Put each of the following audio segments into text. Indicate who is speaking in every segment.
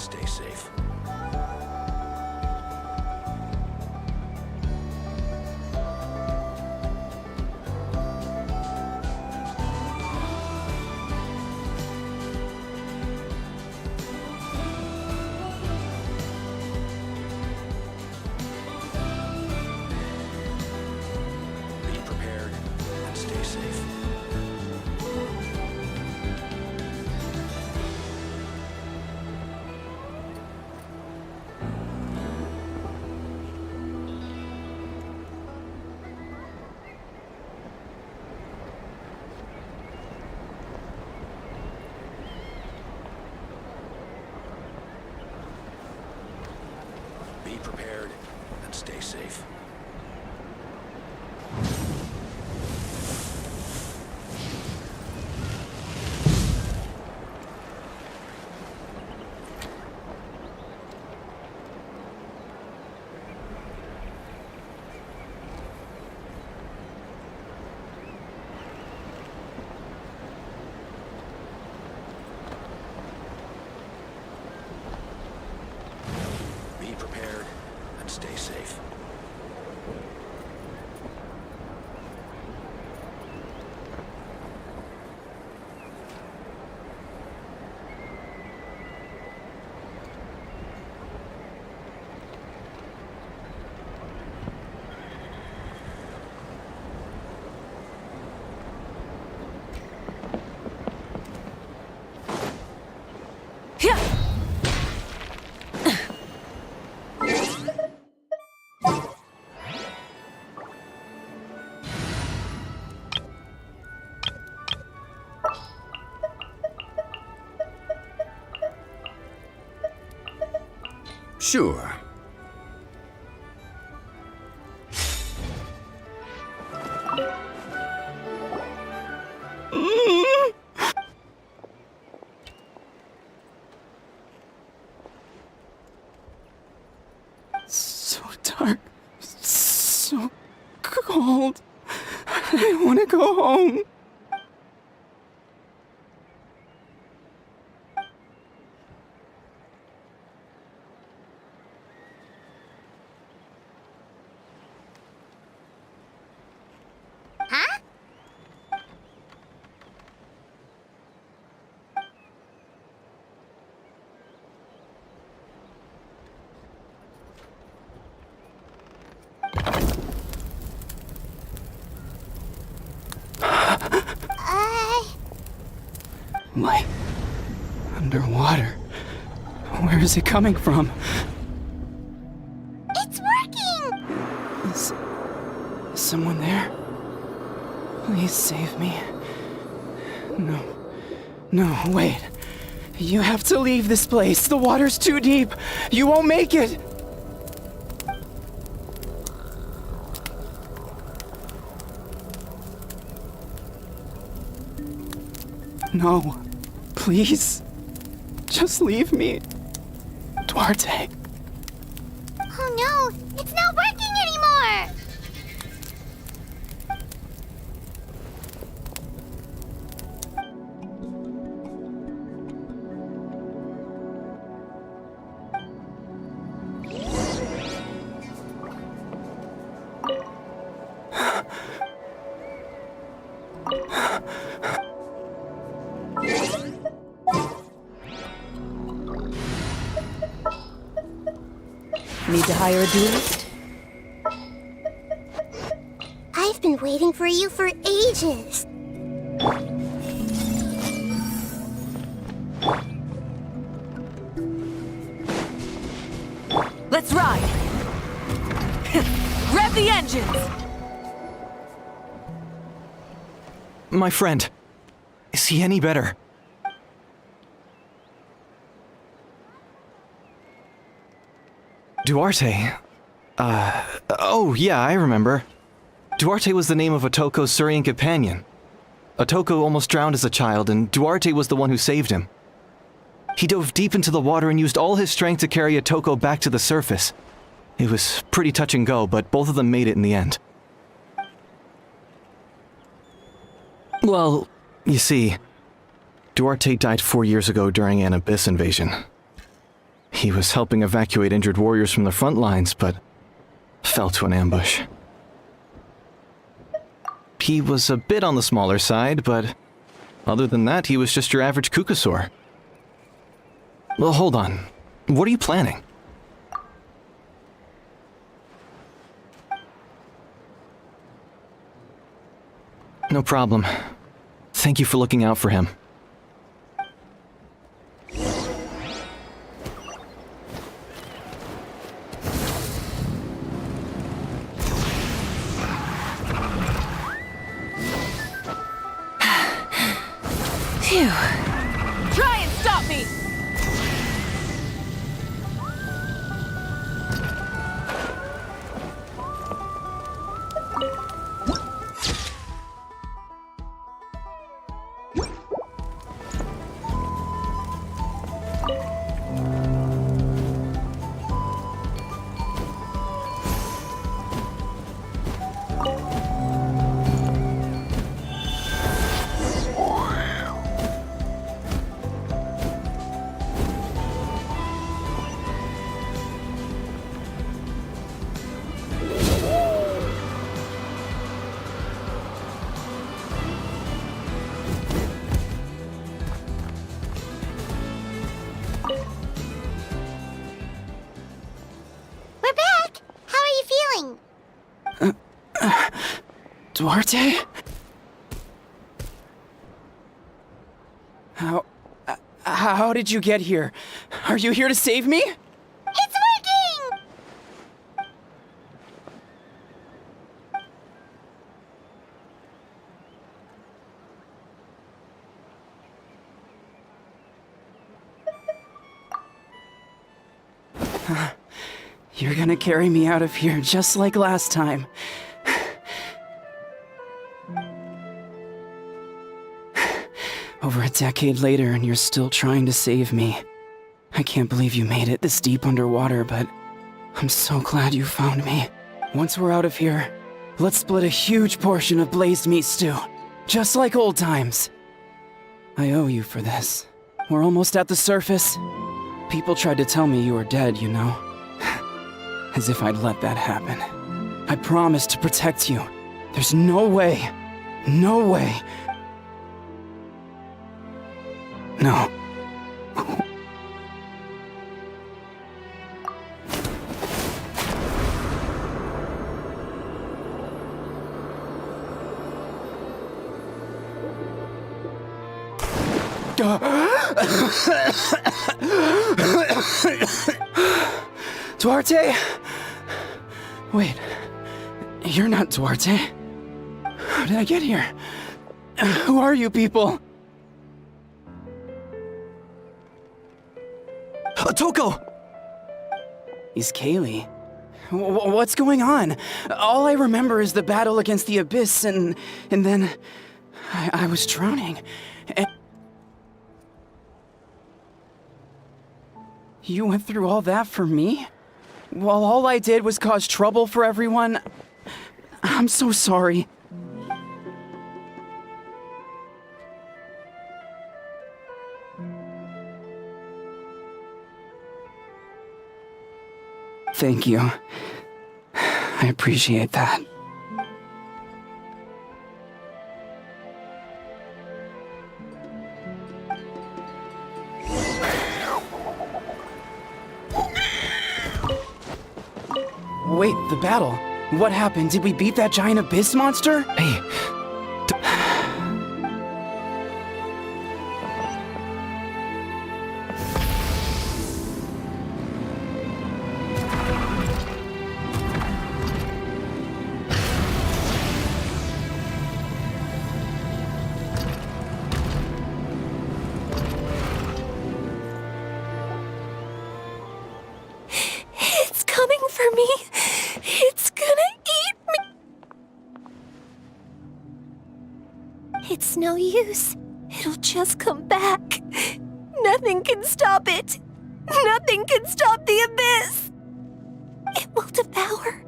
Speaker 1: and stay safe. Be prepared and stay safe. Be prepared and stay safe. Be prepared and stay safe.
Speaker 2: Sure.
Speaker 3: So dark, so cold. I want to go home. Light. Underwater. Where is it coming from?
Speaker 4: It's working!
Speaker 3: Is someone there? Please save me. No. No, wait. You have to leave this place. The water's too deep. You won't make it. No. Please. Just leave me. Duarte.
Speaker 4: Oh no! It's not working anymore!
Speaker 5: Need to hire a duelist?
Speaker 4: I've been waiting for you for ages.
Speaker 5: Let's ride! Rev the engines!
Speaker 3: My friend. Is he any better? Duarte? Oh yeah, I remember. Duarte was the name of Otoko's Surian companion. Otoko almost drowned as a child, and Duarte was the one who saved him. He dove deep into the water and used all his strength to carry Otoko back to the surface. It was pretty touch and go, but both of them made it in the end. Well, you see, Duarte died 4 years ago during an abyss invasion. He was helping evacuate injured warriors from the front lines, but fell to an ambush. He was a bit on the smaller side, but other than that, he was just your average Kukasaur. Well, hold on. What are you planning? No problem. Thank you for looking out for him.
Speaker 5: Phew. Try and stop me!
Speaker 4: We're back! How are you feeling?
Speaker 2: Duarte? How did you get here? Are you here to save me?
Speaker 4: It's working!
Speaker 2: You're gonna carry me out of here just like last time. Over a decade later, and you're still trying to save me. I can't believe you made it this deep underwater, but I'm so glad you found me. Once we're out of here, let's split a huge portion of blazed meat stew, just like old times. I owe you for this. We're almost at the surface. People tried to tell me you were dead, you know. As if I'd let that happen. I promised to protect you. There's no way. No way. No. Duarte? Wait, you're not Duarte. How did I get here? Who are you people?
Speaker 3: Toko!
Speaker 2: He's Kaylee. What's going on? All I remember is the battle against the Abyss, and then I was drowning. And you went through all that for me? While all I did was cause trouble for everyone? I'm so sorry. Thank you. I appreciate that. Wait, the battle. What happened? Did we beat that giant abyss monster?
Speaker 3: Hey,
Speaker 4: It's coming for me. It's gonna eat me. It's no use. It'll just come back. Nothing can stop it. Nothing can stop the abyss. It will devour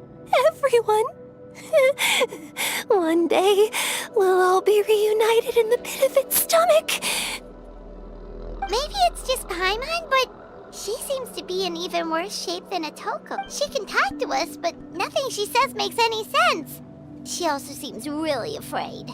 Speaker 4: everyone. One day, we'll all be reunited in the pit of its stomach. Maybe it's just Paimon, but
Speaker 6: She seems to be in even worse shape than Otoko. She can talk to us, but nothing she says makes any sense. She also seems really afraid.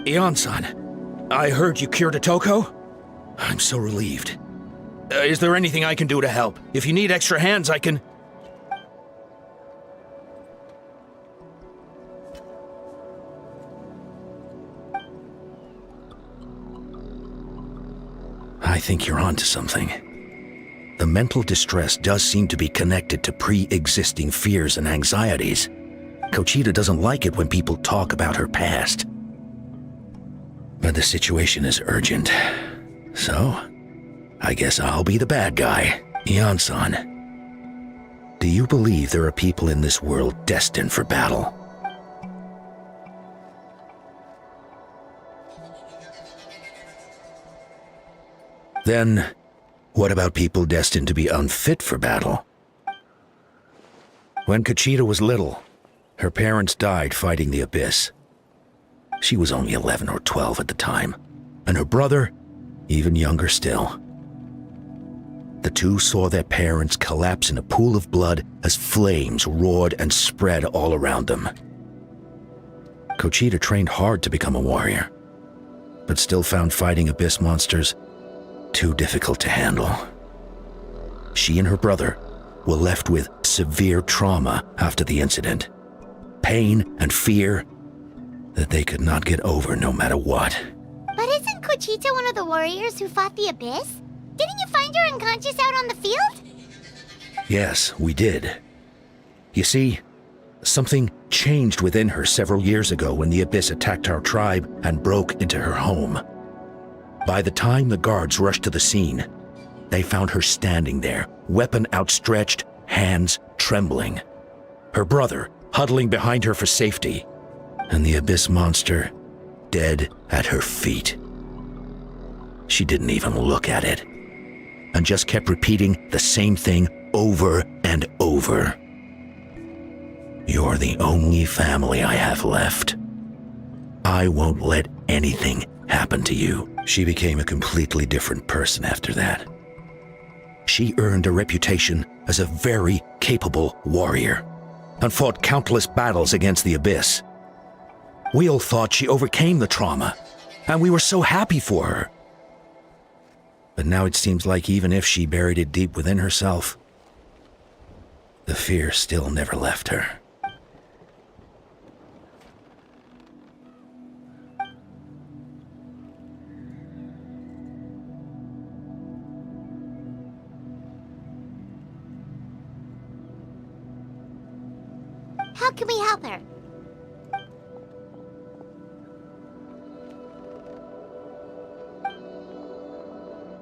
Speaker 1: Ion-san, I heard you cured Otoko? I'm so relieved. Is there anything I can do to help? If you need extra hands, I can... I think you're onto something. The mental distress does seem to be connected to pre-existing fears and anxieties. Kochita doesn't like it when people talk about her past. But the situation is urgent. So, I guess I'll be the bad guy. Ion-san, do you believe there are people in this world destined for battle? Then, what about people destined to be unfit for battle? When Kochita was little, her parents died fighting the Abyss. She was only 11 or 12 at the time, and her brother, even younger still. The two saw their parents collapse in a pool of blood as flames roared and spread all around them. Kochita trained hard to become a warrior, but still found fighting Abyss monsters too difficult to handle. She and her brother were left with severe trauma after the incident. Pain and fear that they could not get over no matter what.
Speaker 6: But isn't Kochita one of the warriors who fought the Abyss? Didn't you find her unconscious out on the field?
Speaker 1: Yes, we did. You see, something changed within her several years ago when the Abyss attacked our tribe and broke into her home. By the time the guards rushed to the scene, they found her standing there, weapon outstretched, hands trembling. Her brother huddling behind her for safety, and the Abyss monster dead at her feet. She didn't even look at it, and just kept repeating the same thing over and over. You're the only family I have left. I won't let anything happen to you. She became a completely different person after that. She earned a reputation as a very capable warrior and fought countless battles against the Abyss. We all thought she overcame the trauma, and we were so happy for her. But now it seems like even if she buried it deep within herself, the fear still never left her.
Speaker 6: How can we help her?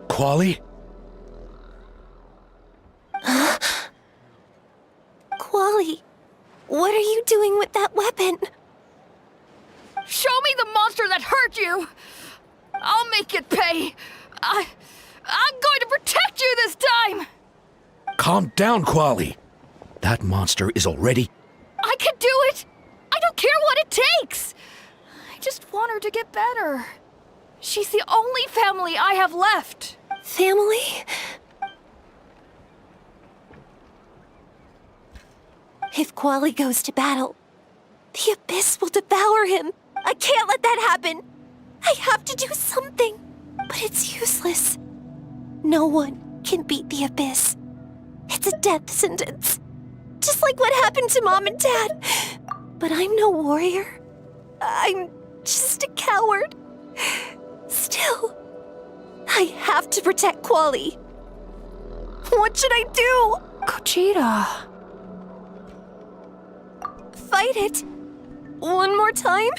Speaker 1: Quali?
Speaker 4: Quali, what are you doing with that weapon?
Speaker 5: Show me the monster that hurt you! I'll make it pay! I'm going to protect you this time!
Speaker 1: Calm down, Quali. That monster is already...
Speaker 5: I can do it! I don't care what it takes! I just want her to get better. She's the only family I have left.
Speaker 4: Family? If Quali goes to battle, the Abyss will devour him. I can't let that happen. I have to do something, but it's useless. No one can beat the Abyss. It's a death sentence. Just like what happened to Mom and Dad. But I'm no warrior. I'm just a coward. Still, I have to protect Quali. What should I do?
Speaker 5: Kochita.
Speaker 4: Fight it. One more time?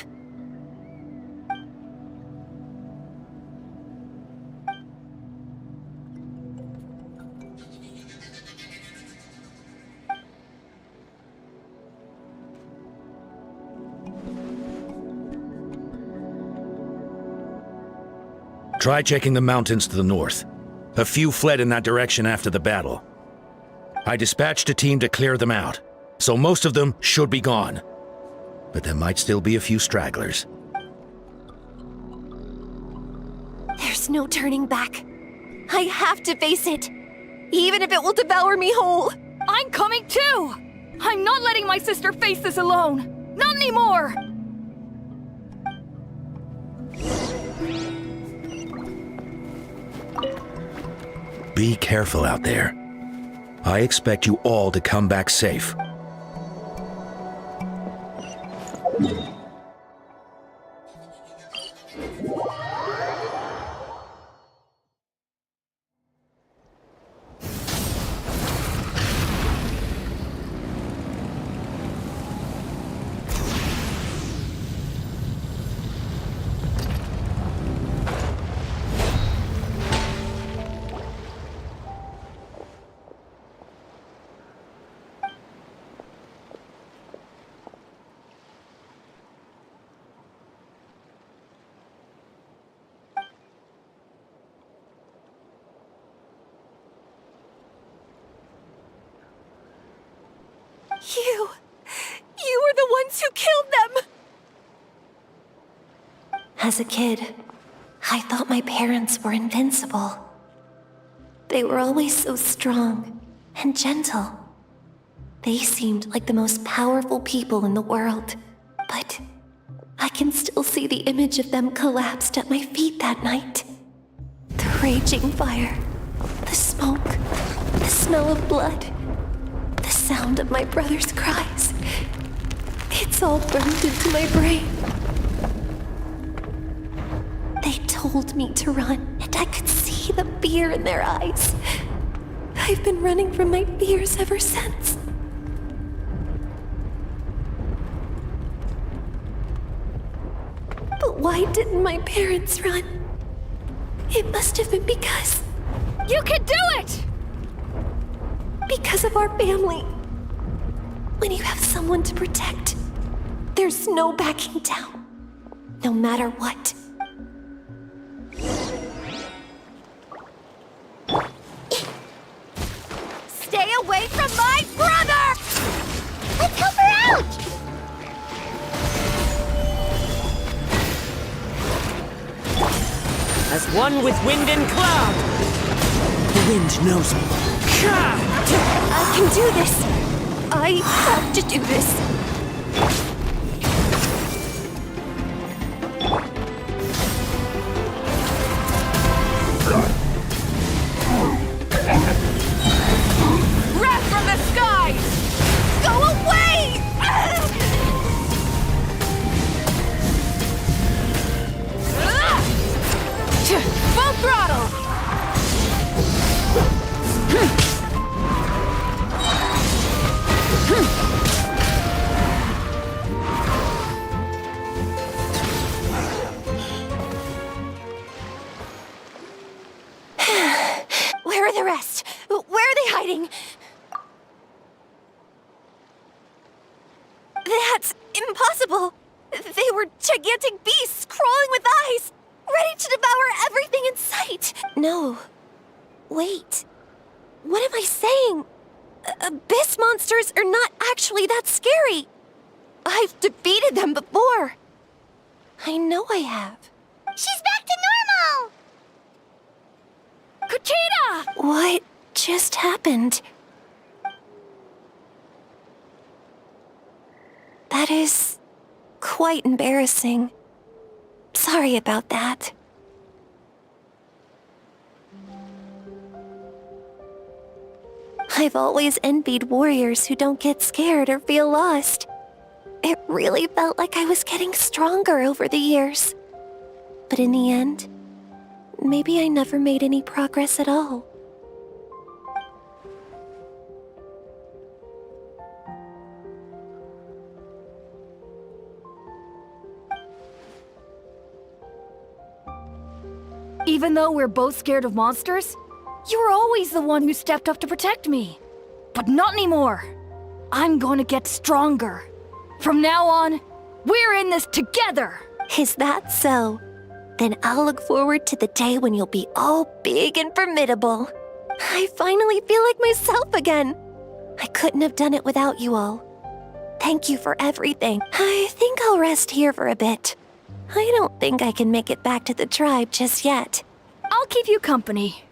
Speaker 1: Try checking the mountains to the north. A few fled in that direction after the battle. I dispatched a team to clear them out. so most of them should be gone. But there might still be a few stragglers.
Speaker 4: There's no turning back. I have to face it, even if it will devour me whole.
Speaker 5: I'm coming too! I'm not letting my sister face this alone! Not anymore!
Speaker 1: Be careful out there. I expect you all to come back safe.
Speaker 4: You were the ones who killed them! As a kid, I thought my parents were invincible. They were always so strong and gentle. They seemed like the most powerful people in the world. But I can still see the image of them collapsed at my feet that night. The raging fire, the smoke, the smell of blood, the sound of my brother's cries. It's all burned into my brain. They told me to run, and I could see the fear in their eyes. I've been running from my fears ever since. But why didn't my parents run? It must have been because...
Speaker 5: You can do it!
Speaker 4: Because of our family. When you have someone to protect, there's no backing down, no matter what.
Speaker 6: Stay away from my brother! Let's help her out!
Speaker 7: As one with wind and cloud. The wind knows me.
Speaker 4: I can do this. I have to do this.
Speaker 5: Wrath from the skies!
Speaker 4: Go away!
Speaker 5: Full throttle!
Speaker 4: Where are the rest? Where are they hiding? That's impossible. They were gigantic beasts crawling with eyes, ready to devour everything in sight. No. Wait. What am I saying? Abyss monsters are not actually that scary. I've defeated them before. I know I have.
Speaker 6: She's back to normal!
Speaker 5: Kuchina!
Speaker 4: What just happened? That is quite embarrassing. Sorry about that. I've always envied warriors who don't get scared or feel lost. It really felt like I was getting stronger over the years. But in the end, maybe I never made any progress at all.
Speaker 5: Even though we're both scared of monsters, you were always the one who stepped up to protect me. But not anymore. I'm going to get stronger. From now on, we're in this together.
Speaker 4: Is that so? Then I'll look forward to the day when you'll be all big and formidable. I finally feel like myself again. I couldn't have done it without you all. Thank you for everything. I think I'll rest here for a bit. I don't think I can make it back to the tribe just yet.
Speaker 5: I'll keep you company.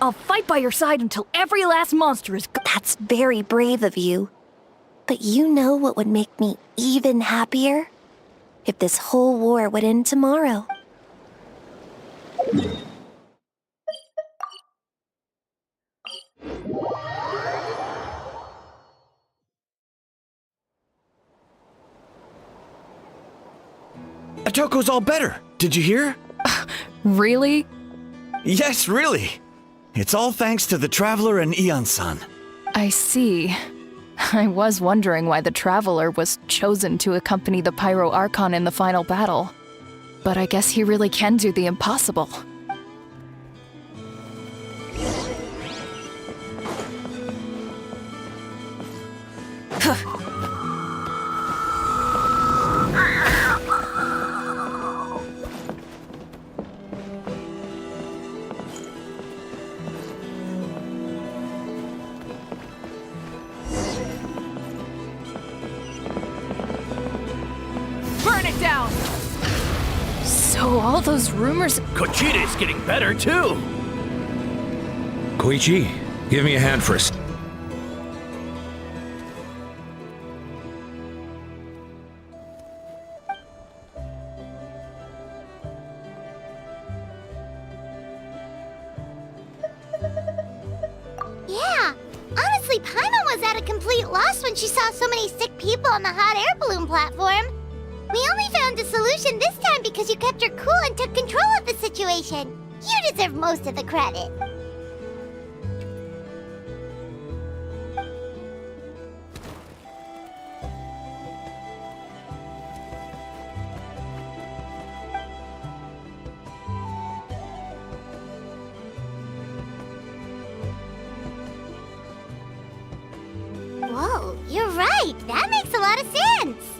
Speaker 5: I'll fight by your side until every last monster is gone.
Speaker 4: That's very brave of you. But you know what would make me even happier? If this whole war would end tomorrow.
Speaker 8: Atoko's all better. Did you hear?
Speaker 5: Really?
Speaker 8: Yes, really. It's all thanks to the Traveler and Ian-san.
Speaker 9: I see. I was wondering why the Traveler was chosen to accompany the Pyro Archon in the final battle. But I guess he really can do the impossible.
Speaker 7: Burn it down!
Speaker 9: So all those rumors...
Speaker 7: Kochida's getting better, too!
Speaker 1: Koichi, give me a hand first.
Speaker 6: Yeah, honestly, Paimon was at a complete loss when she saw so many sick people on the hot air balloon platform. We only found a solution this time because you kept your cool and took control of the situation. You deserve most of the credit. Whoa, you're right. That makes a lot of sense.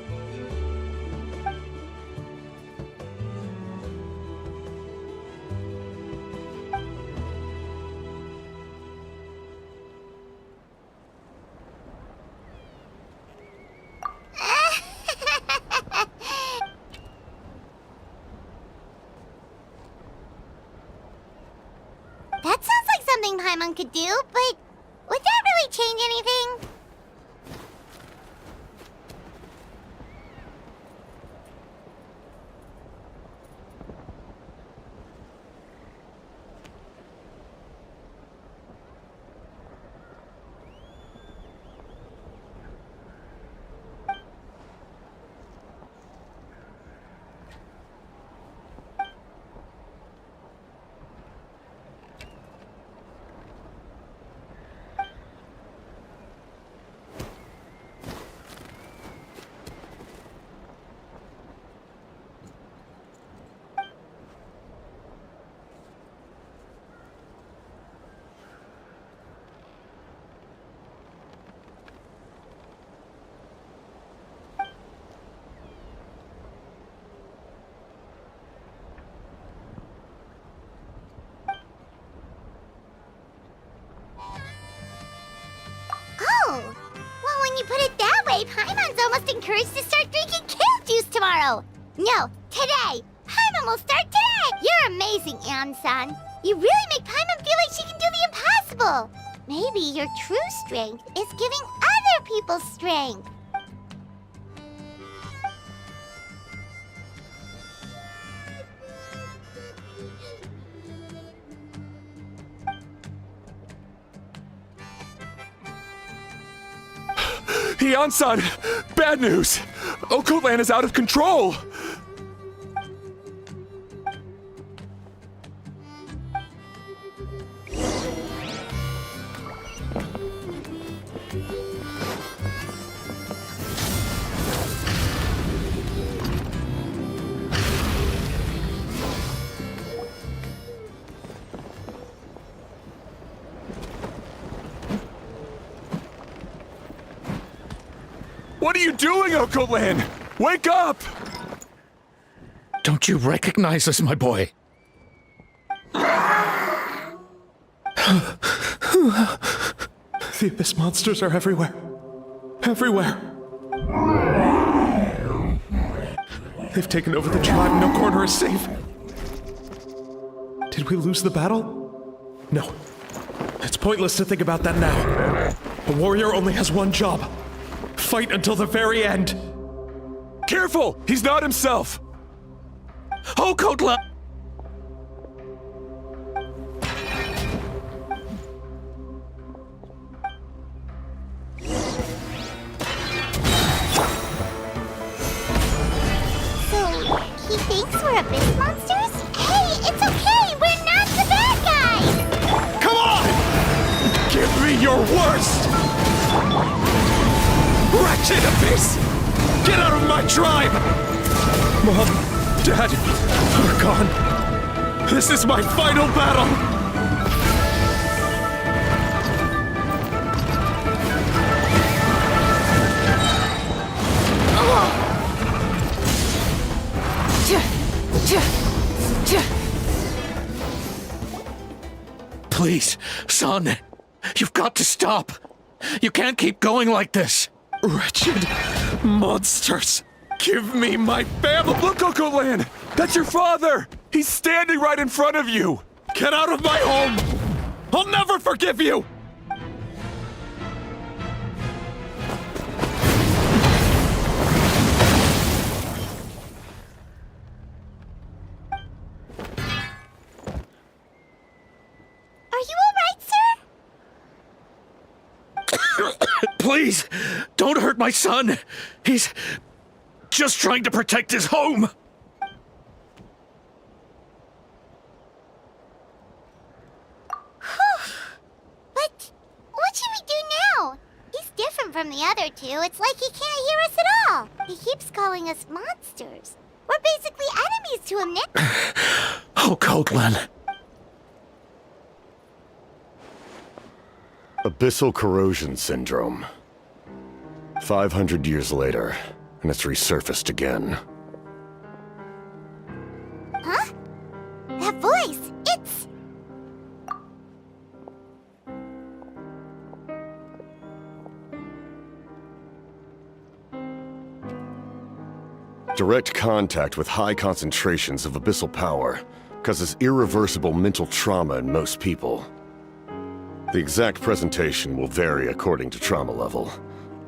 Speaker 6: That sounds like something Paimon could do, but would that really change anything? Oh, well, when you put it that way, Paimon's almost encouraged to start drinking kale juice tomorrow. No, today. Paimon will start today. You're amazing, Ann-san. You really make Paimon feel like she can do the impossible. Maybe your true strength is giving other people strength.
Speaker 10: Ian-san! Bad news! Occult Land is out of control! What are you doing, Okolan? Wake up!
Speaker 1: Don't you recognize us, my boy?
Speaker 11: The Abyss monsters are everywhere. Everywhere. They've taken over the tribe. No corner is safe. Did we lose the battle? No. It's pointless to think about that now. A warrior only has one job. Fight until the very end.
Speaker 10: Careful! He's not himself!
Speaker 1: Okotla!
Speaker 6: So, he thinks we're Abyss monsters? Hey, it's okay! We're not the bad guys!
Speaker 10: Come on! Give me your worst! Wretched Abyss! Get out of my tribe!
Speaker 11: Mom, Dad, we're gone.
Speaker 10: This is my final battle!
Speaker 1: Please, son, you've got to stop. You can't keep going like this.
Speaker 10: Wretched monsters! Give me my family! Look, Okolan! That's your father! He's standing right in front of you! Get out of my home! I'll never forgive you!
Speaker 6: Are you alright, sir?
Speaker 1: Please, don't hurt my son. He's just trying to protect his home.
Speaker 6: But what should we do now? He's different from the other two. It's like he can't hear us at all. He keeps calling us monsters. We're basically enemies to him now.
Speaker 1: Oh, Coatlan.
Speaker 12: Abyssal corrosion syndrome. 500 years later, and it's resurfaced again.
Speaker 6: Huh? That voice, it's...
Speaker 12: Direct contact with high concentrations of abyssal power causes irreversible mental trauma in most people. The exact presentation will vary according to trauma level.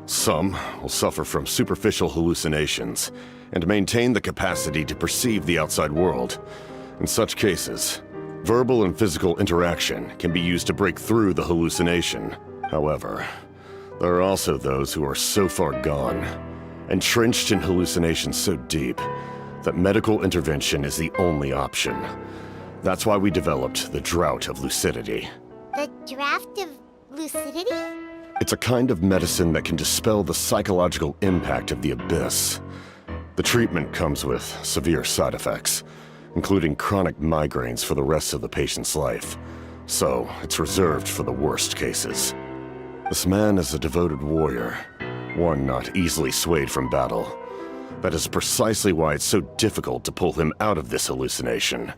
Speaker 12: Some will suffer from superficial hallucinations and maintain the capacity to perceive the outside world. In such cases, verbal and physical interaction can be used to break through the hallucination. However, there are also those who are so far gone, entrenched in hallucinations so deep, that medical intervention is the only option. That's why we developed the Drought of Lucidity.
Speaker 6: The draft of lucidity?
Speaker 12: It's a kind of medicine that can dispel the psychological impact of the Abyss. The treatment comes with severe side effects, including chronic migraines for the rest of the patient's life. So, it's reserved for the worst cases. This man is a devoted warrior, one not easily swayed from battle. That is precisely why it's so difficult to pull him out of this hallucination.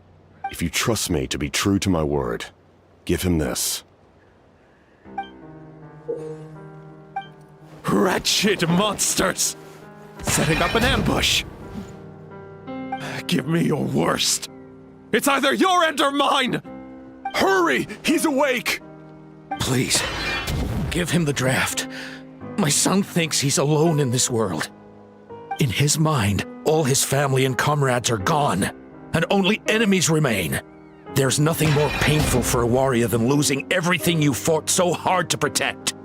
Speaker 12: If you trust me to be true to my word, give him this.
Speaker 10: Wretched monsters! Setting up an ambush! Give me your worst! It's either your end or mine! Hurry! He's awake!
Speaker 1: Please, give him the draft. My son thinks he's alone in this world. In his mind, all his family and comrades are gone, and only enemies remain. There's nothing more painful for a warrior than losing everything you fought so hard to protect.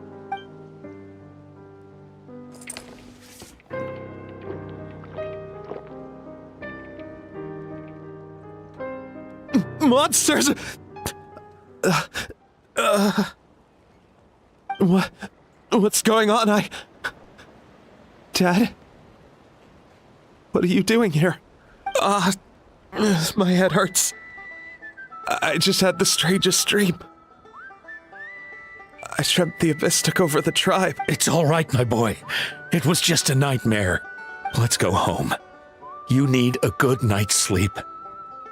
Speaker 11: Monsters! What's going on? Dad? What are you doing here? My head hurts. I just had the strangest dream. I dreamt the Abyss took over the tribe.
Speaker 1: It's all right, my boy. It was just a nightmare. Let's go home. You need a good night's sleep.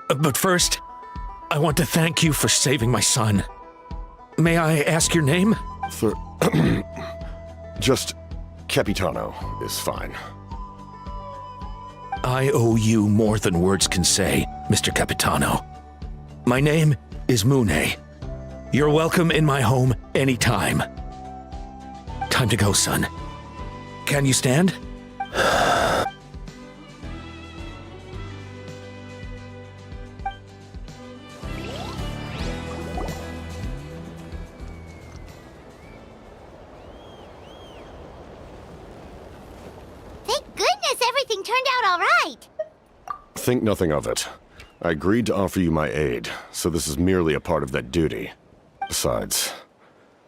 Speaker 1: But first, I want to thank you for saving my son. May I ask your name?
Speaker 12: Just Capitano is fine.
Speaker 1: I owe you more than words can say, Mr. Capitano. My name is Mune. You're welcome in my home anytime. Time to go, son. Can you stand?
Speaker 6: Thank goodness everything turned out all right.
Speaker 12: Think nothing of it. I agreed to offer you my aid, so this is merely a part of that duty. Besides,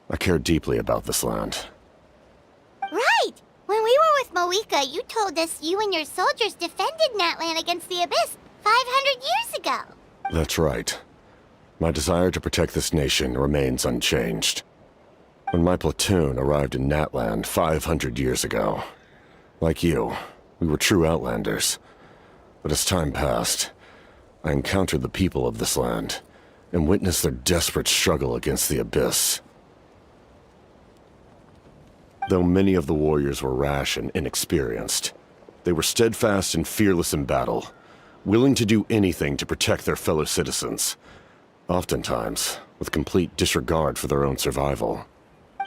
Speaker 12: I care deeply about this land.
Speaker 6: Right! When we were with Moika, you told us you and your soldiers defended Natlan against the Abyss 500 years ago.
Speaker 12: That's right. My desire to protect this nation remains unchanged. When my platoon arrived in Natland 500 years ago, like you, we were true outlanders. But as time passed, I encountered the people of this land and witnessed their desperate struggle against the Abyss. Though many of the warriors were rash and inexperienced, they were steadfast and fearless in battle, willing to do anything to protect their fellow citizens, oftentimes with complete disregard for their own survival.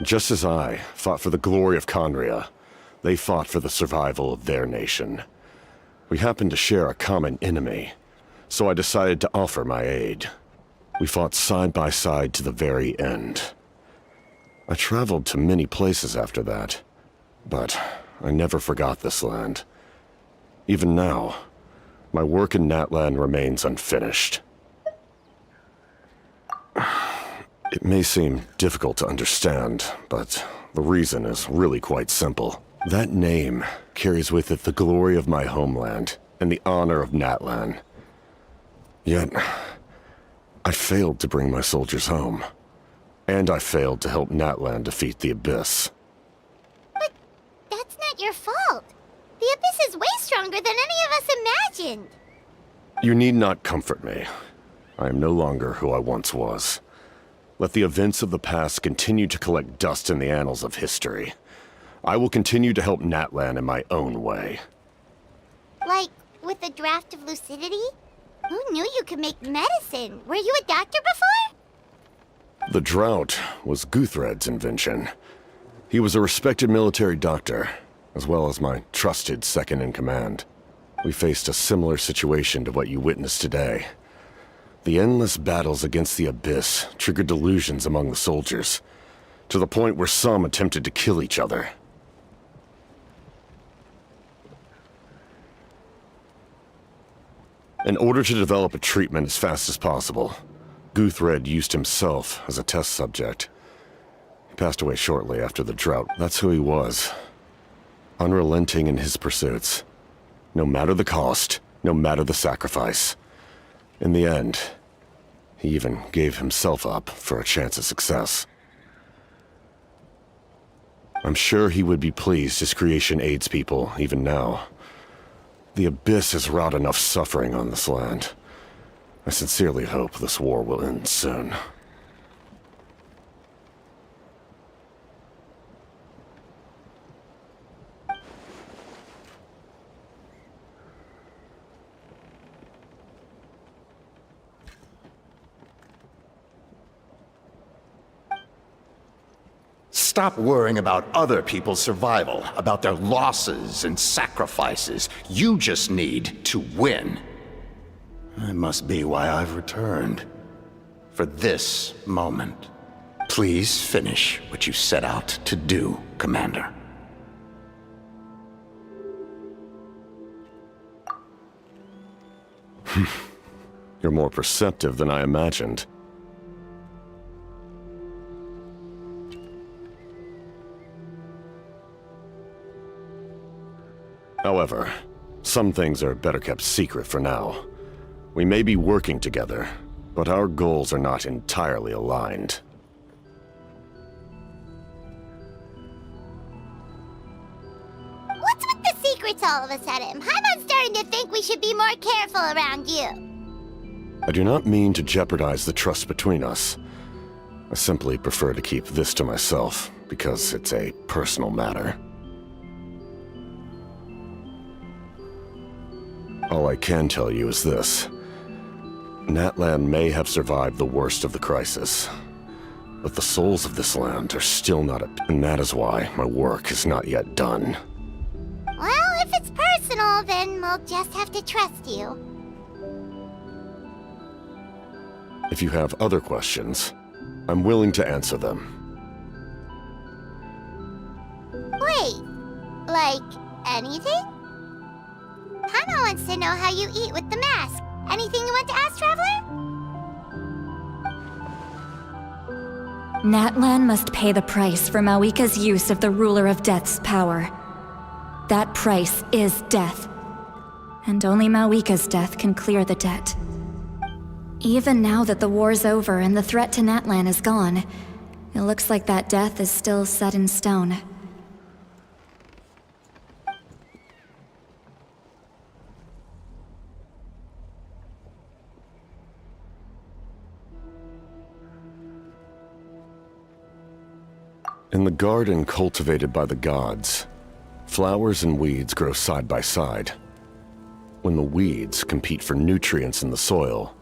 Speaker 12: Just as I fought for the glory of Conria, they fought for the survival of their nation. We happened to share a common enemy, so I decided to offer my aid. We fought side by side to the very end. I traveled to many places after that, but I never forgot this land. Even now, my work in Natlan remains unfinished. It may seem difficult to understand, but the reason is really quite simple. That name carries with it the glory of my homeland and the honor of Natlan. Yet, I failed to bring my soldiers home. And I failed to help Natlan defeat the Abyss.
Speaker 6: But that's not your fault. The Abyss is way stronger than any of us imagined.
Speaker 12: You need not comfort me. I am no longer who I once was. Let the events of the past continue to collect dust in the annals of history. I will continue to help Natlan in my own way.
Speaker 6: Like, with the draft of lucidity? Who knew you could make medicine? Were you a doctor before?
Speaker 12: The drought was Guthred's invention. He was a respected military doctor, as well as my trusted second-in-command. We faced a similar situation to what you witnessed today. The endless battles against the Abyss triggered delusions among the soldiers, to the point where some attempted to kill each other. In order to develop a treatment as fast as possible, Guthred used himself as a test subject. He passed away shortly after the drought. That's who he was. Unrelenting in his pursuits. No matter the cost, no matter the sacrifice. In the end, he even gave himself up for a chance at success. I'm sure he would be pleased his creation aids people, even now. The Abyss has wrought enough suffering on this land. I sincerely hope this war will end soon.
Speaker 13: Stop worrying about other people's survival, about their losses and sacrifices. You just need to win. That must be why I've returned. For this moment. Please finish what you set out to do, Commander.
Speaker 12: You're more perceptive than I imagined. However, some things are better kept secret for now. We may be working together, but our goals are not entirely aligned.
Speaker 6: all of a sudden? Paimon's starting to think we should be more careful around you.
Speaker 12: I do not mean to jeopardize the trust between us. I simply prefer to keep this to myself, because it's a personal matter. All I can tell you is this. Natlan may have survived the worst of the crisis, but the souls of this land are still not and that is why my work is not yet done.
Speaker 6: Well, if it's personal, then we'll just have to trust you.
Speaker 12: If you have other questions, I'm willing to answer them.
Speaker 6: Wait, like anything? Paimon wants to know how you eat with the mask. Anything you want to ask, Traveler?
Speaker 14: Natlan must pay the price for Mawika's use of the Ruler of Death's power. That price is death. And only Mawika's death can clear the debt. Even now that the war's over and the threat to Natlan is gone, it looks like that death is still set in stone.
Speaker 12: In the garden cultivated by the gods, flowers and weeds grow side by side. When the weeds compete for nutrients in the soil,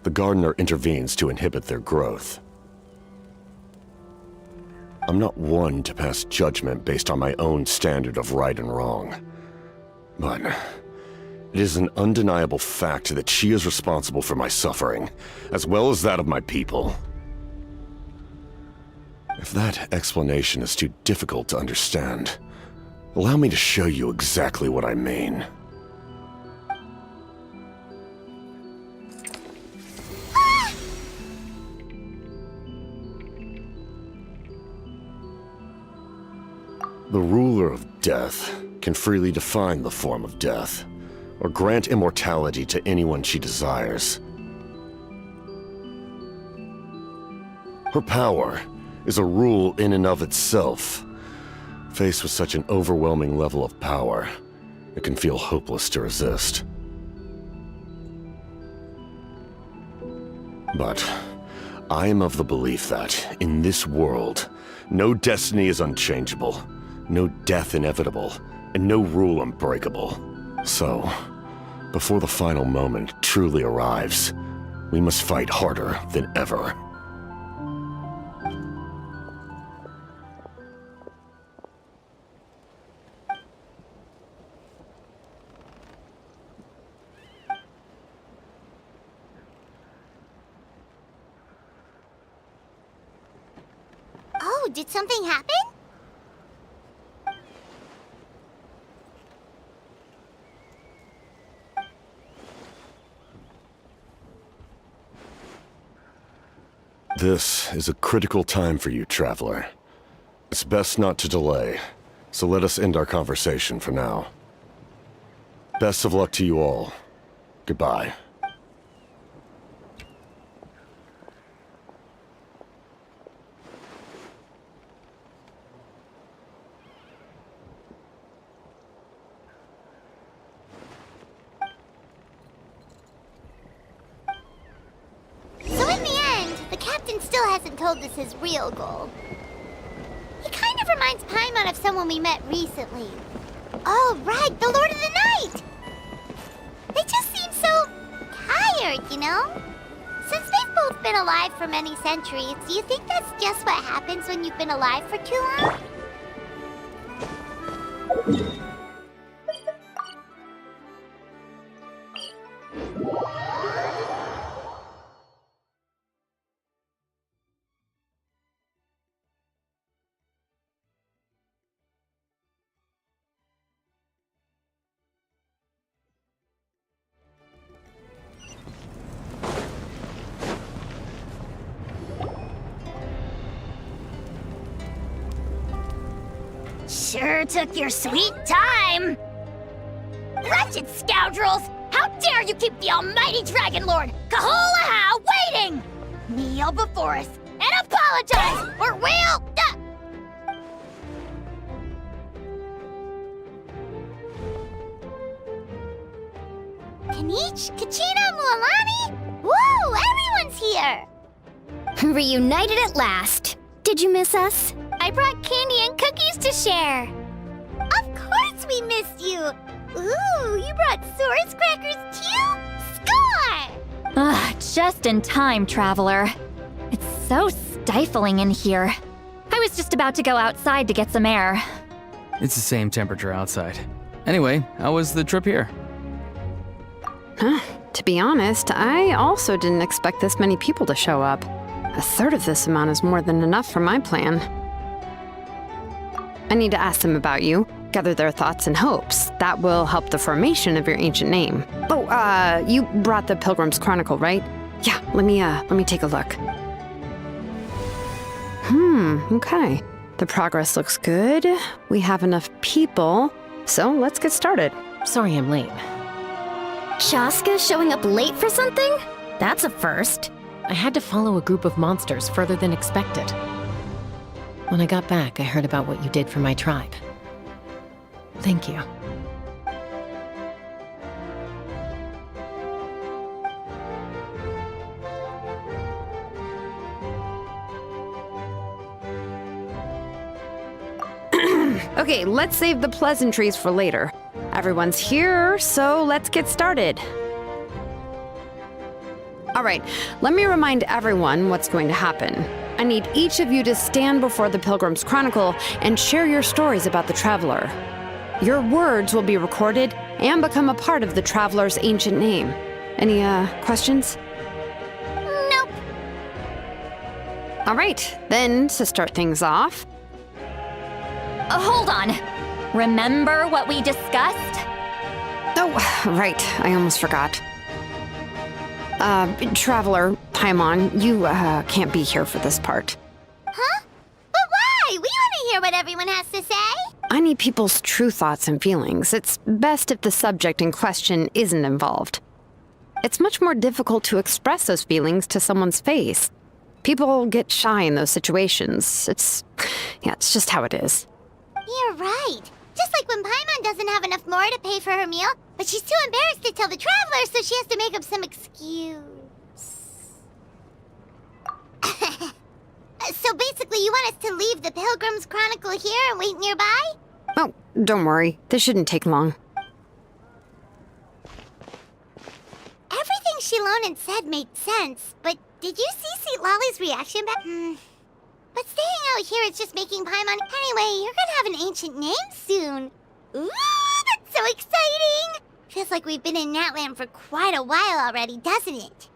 Speaker 12: the gardener intervenes to inhibit their growth. I'm not one to pass judgment based on my own standard of right and wrong, but it is an undeniable fact that she is responsible for my suffering, as well as that of my people. If that explanation is too difficult to understand, allow me to show you exactly what I mean. The Ruler of Death can freely define the form of death, or grant immortality to anyone she desires. Her power is a rule in and of itself. Faced with such an overwhelming level of power, it can feel hopeless to resist. But I am of the belief that, in this world, no destiny is unchangeable, no death inevitable, and no rule unbreakable. So, before the final moment truly arrives, we must fight harder than ever.
Speaker 6: Oh, did something happen?
Speaker 12: This is a critical time for you, Traveler. It's best not to delay, so let us end our conversation for now. Best of luck to you all. Goodbye.
Speaker 6: Told us his real goal. He kind of reminds Paimon of someone we met recently. Oh, right, the Lord of the Night! They just seem so tired, you know? Since they've both been alive for many centuries, do you think that's just what happens when you've been alive for too long?
Speaker 4: Sure took your sweet time! Wretched scoundrels! How dare you keep the almighty Dragon Lord, Kahulaha, waiting! Kneel before us and apologize, or we'll...
Speaker 6: Kaniche, Kachina, Mualani? Woo! Everyone's here!
Speaker 4: Reunited at last. Did you miss us?
Speaker 6: I brought candy and cookies to share. Of course we missed you! Ooh, you brought Source crackers too? Score!
Speaker 14: Ugh, just in time, Traveler. It's so stifling in here. I was just about to go outside to get some air.
Speaker 2: It's the same temperature outside. Anyway, how was the trip here?
Speaker 15: Huh. To be honest, I also didn't expect this many people to show up. A third of this amount is more than enough for my plan. I need to ask them about you, gather their thoughts and hopes. That will help the formation of your ancient name. Oh, you brought the Pilgrim's Chronicle, right? Yeah, let me take a look. Okay. The progress looks good. We have enough people, so let's get started.
Speaker 7: Sorry I'm late.
Speaker 4: Shaska showing up late for something? That's a first.
Speaker 7: I had to follow a group of monsters further than expected. When I got back, I heard about what you did for my tribe. Thank you.
Speaker 15: Okay, let's save the pleasantries for later. Everyone's here, so let's get started. All right, let me remind everyone what's going to happen. I need each of you to stand before the Pilgrim's Chronicle and share your stories about the Traveler. Your words will be recorded and become a part of the Traveler's ancient name. Any, questions?
Speaker 6: Nope.
Speaker 15: All right, then to start things off.
Speaker 14: Hold on. Remember what we discussed?
Speaker 15: Oh, right, I almost forgot. Traveler, Paimon, you, can't be here for this part.
Speaker 6: Huh? But why? We want to hear what everyone has to say.
Speaker 15: I need people's true thoughts and feelings. It's best if the subject in question isn't involved. It's much more difficult to express those feelings to someone's face. People get shy in those situations. It's just how it is.
Speaker 6: You're right. Just like when Paimon doesn't have enough more to pay for her meal, but she's too embarrassed to tell the Traveler, so she has to make up some excuse. So basically, you want us to leave the Pilgrim's Chronicle here and wait nearby?
Speaker 15: Oh, don't worry. This shouldn't take long.
Speaker 6: Everything Shilonen said made sense, but did you see Sweet Lolly's reaction back? But staying out here is just making Paimon... Anyway, you're gonna have an ancient name soon. Ooh, that's so exciting! Feels like we've been in Natland for quite a while already, doesn't it?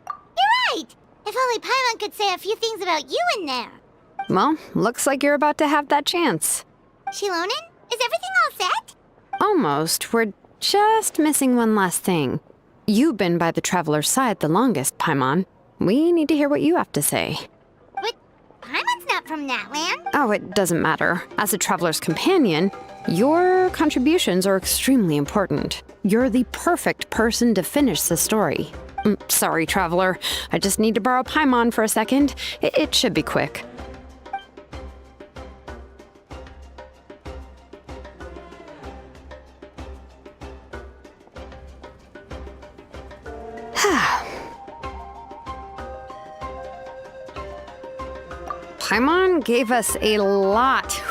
Speaker 6: You're right! If only Paimon could say a few things about you in there.
Speaker 15: Well, looks like you're about to have that chance.
Speaker 6: Shilonen, is everything all set?
Speaker 15: Almost. We're just missing one last thing. You've been by the Traveler's side the longest, Paimon. We need to hear what you have to say.
Speaker 6: But Paimon's not from Natland.
Speaker 15: Oh, it doesn't matter. As a Traveler's companion, your contributions are extremely important. You're the perfect person to finish the story. Sorry, Traveler. I just need to borrow Paimon for a second. It should be quick. Paimon gave us a lot,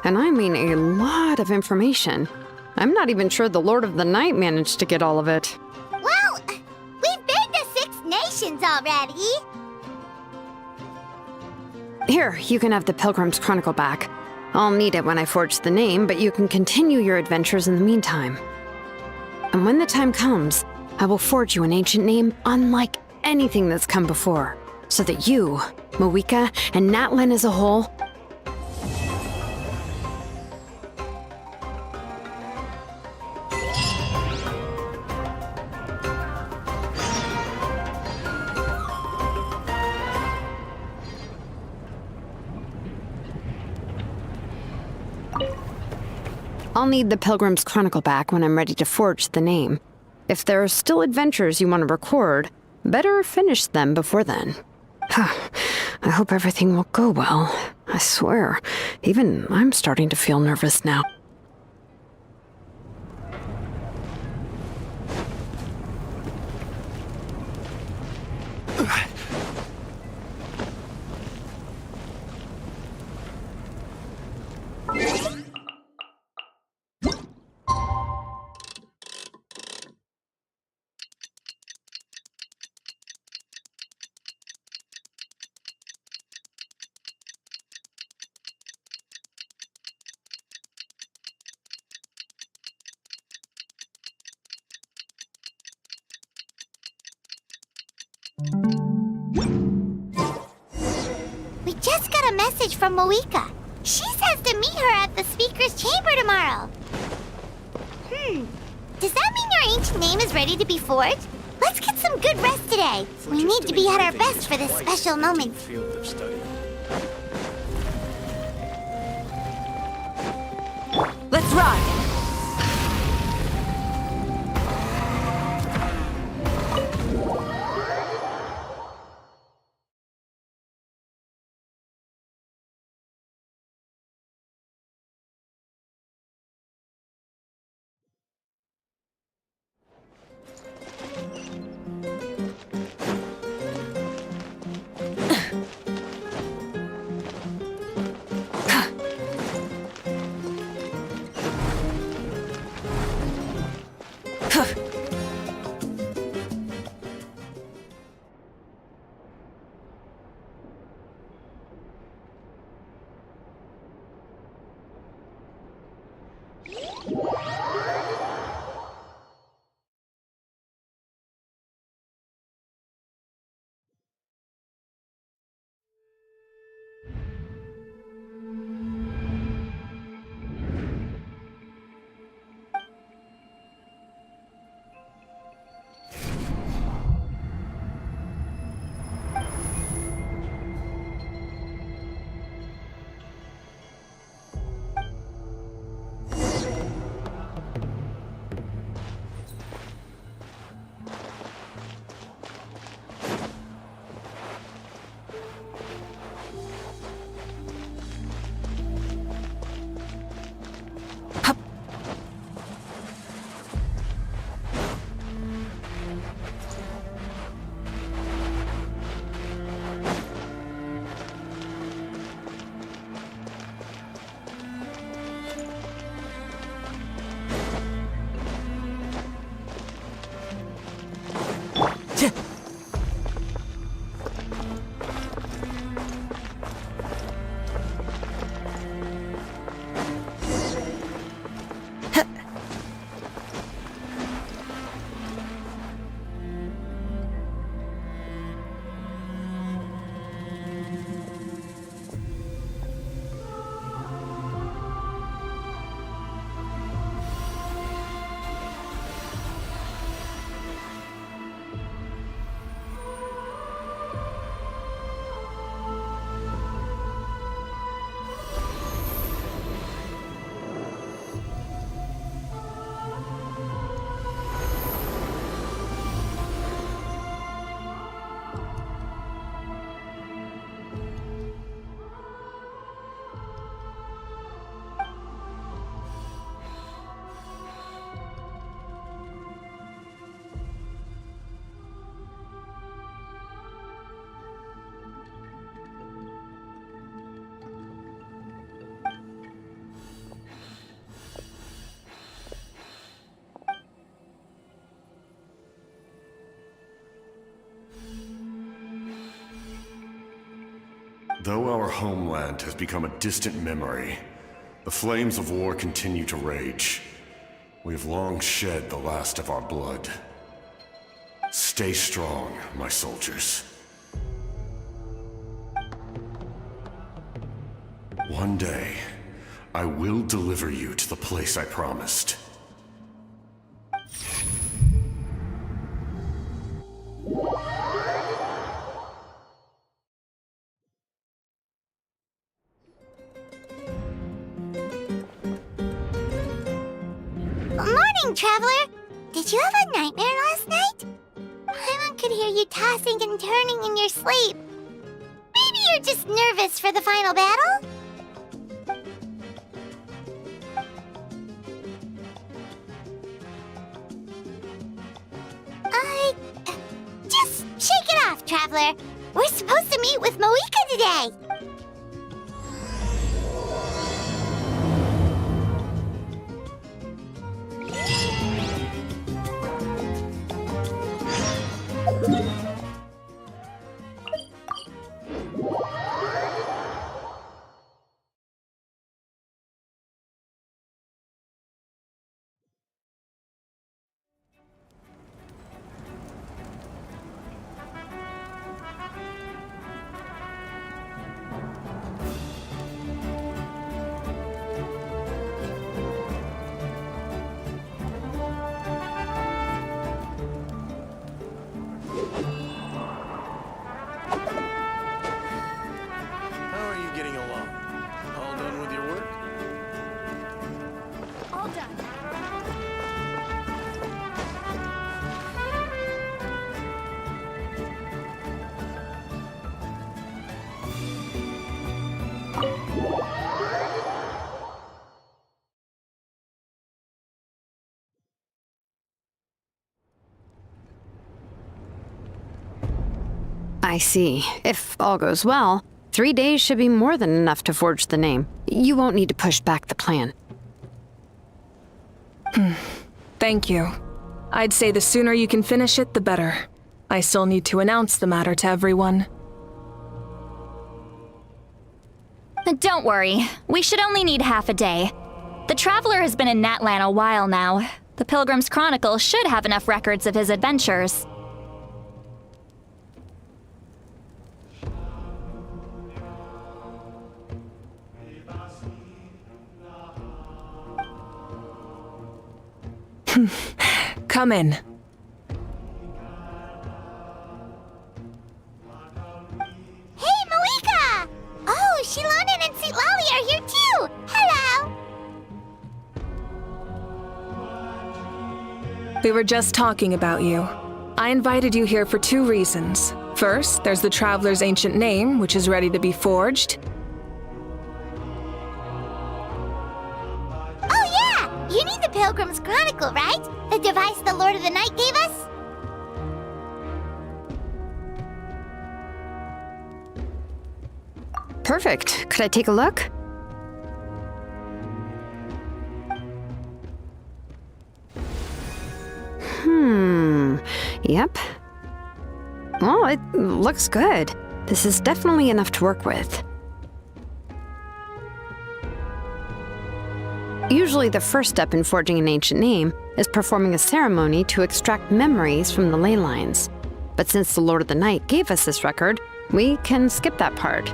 Speaker 15: and I mean a lot of information. I'm not even sure the Lord of the Night managed to get all of it.
Speaker 6: Well, we've been to 6 nations already.
Speaker 15: Here, you can have the Pilgrim's Chronicle back. I'll need it when I forge the name, but you can continue your adventures in the meantime. And when the time comes, I will forge you an ancient name unlike anything that's come before, so that you, Mawika, and Natlan as a whole... I'll need the Pilgrim's Chronicle back when I'm ready to forge the name. If there are still adventures you want to record, better finish them before then. I hope everything will go well. I swear, even I'm starting to feel nervous now.
Speaker 6: just got a message from Moika. She says to meet her at the Speaker's Chamber tomorrow. Does that mean your ancient name is ready to be forged? Let's get some good rest today. We need to be at our best for this special moment.
Speaker 5: Let's ride!
Speaker 12: Though our homeland has become a distant memory, the flames of war continue to rage. We have long shed the last of our blood. Stay strong, my soldiers. One day, I will deliver you to the place I promised.
Speaker 6: Morning, Traveler! Did you have a nightmare last night? Paimon could hear you tossing and turning in your sleep. Maybe you're just nervous for the final battle? Just shake it off, Traveler. We're supposed to meet with Moika today.
Speaker 15: I see. If all goes well, 3 days should be more than enough to forge the name. You won't need to push back the plan.
Speaker 16: Thank you. I'd say the sooner you can finish it, the better. I still need to announce the matter to everyone.
Speaker 14: Don't worry. We should only need half a day. The Traveler has been in Natlan a while now. The Pilgrim's Chronicle should have enough records of his adventures.
Speaker 16: Come in.
Speaker 6: Hey, Malika! Oh, Shilonen and St. Lolly are here too! Hello!
Speaker 16: We were just talking about you. I invited you here for 2 reasons. First, there's the Traveler's ancient name, which is ready to be forged.
Speaker 6: Oh yeah! You need the Pilgrim's Chronicle, right? The device the Lord of the Night gave us?
Speaker 15: Perfect. Could I take a look? Yep. Well, it looks good. This is definitely enough to work with. Usually the first step in forging an ancient name is performing a ceremony to extract memories from the ley lines. But since the Lord of the Night gave us this record, we can skip that part.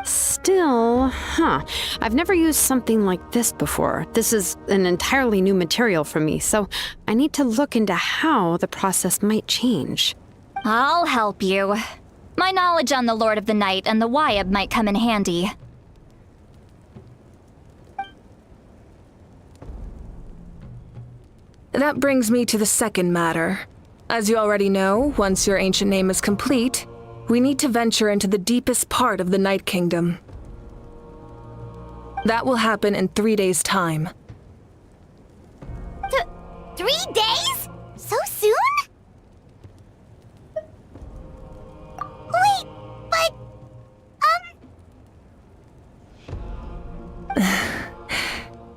Speaker 15: Still, I've never used something like this before. This is an entirely new material for me, so I need to look into how the process might change.
Speaker 14: I'll help you. My knowledge on the Lord of the Night and the Wyab might come in handy.
Speaker 16: That brings me to the second matter. As you already know, once your ancient name is complete, we need to venture into the deepest part of the Night Kingdom. That will happen in 3 days' time.
Speaker 6: 3 days? So soon? Wait, but...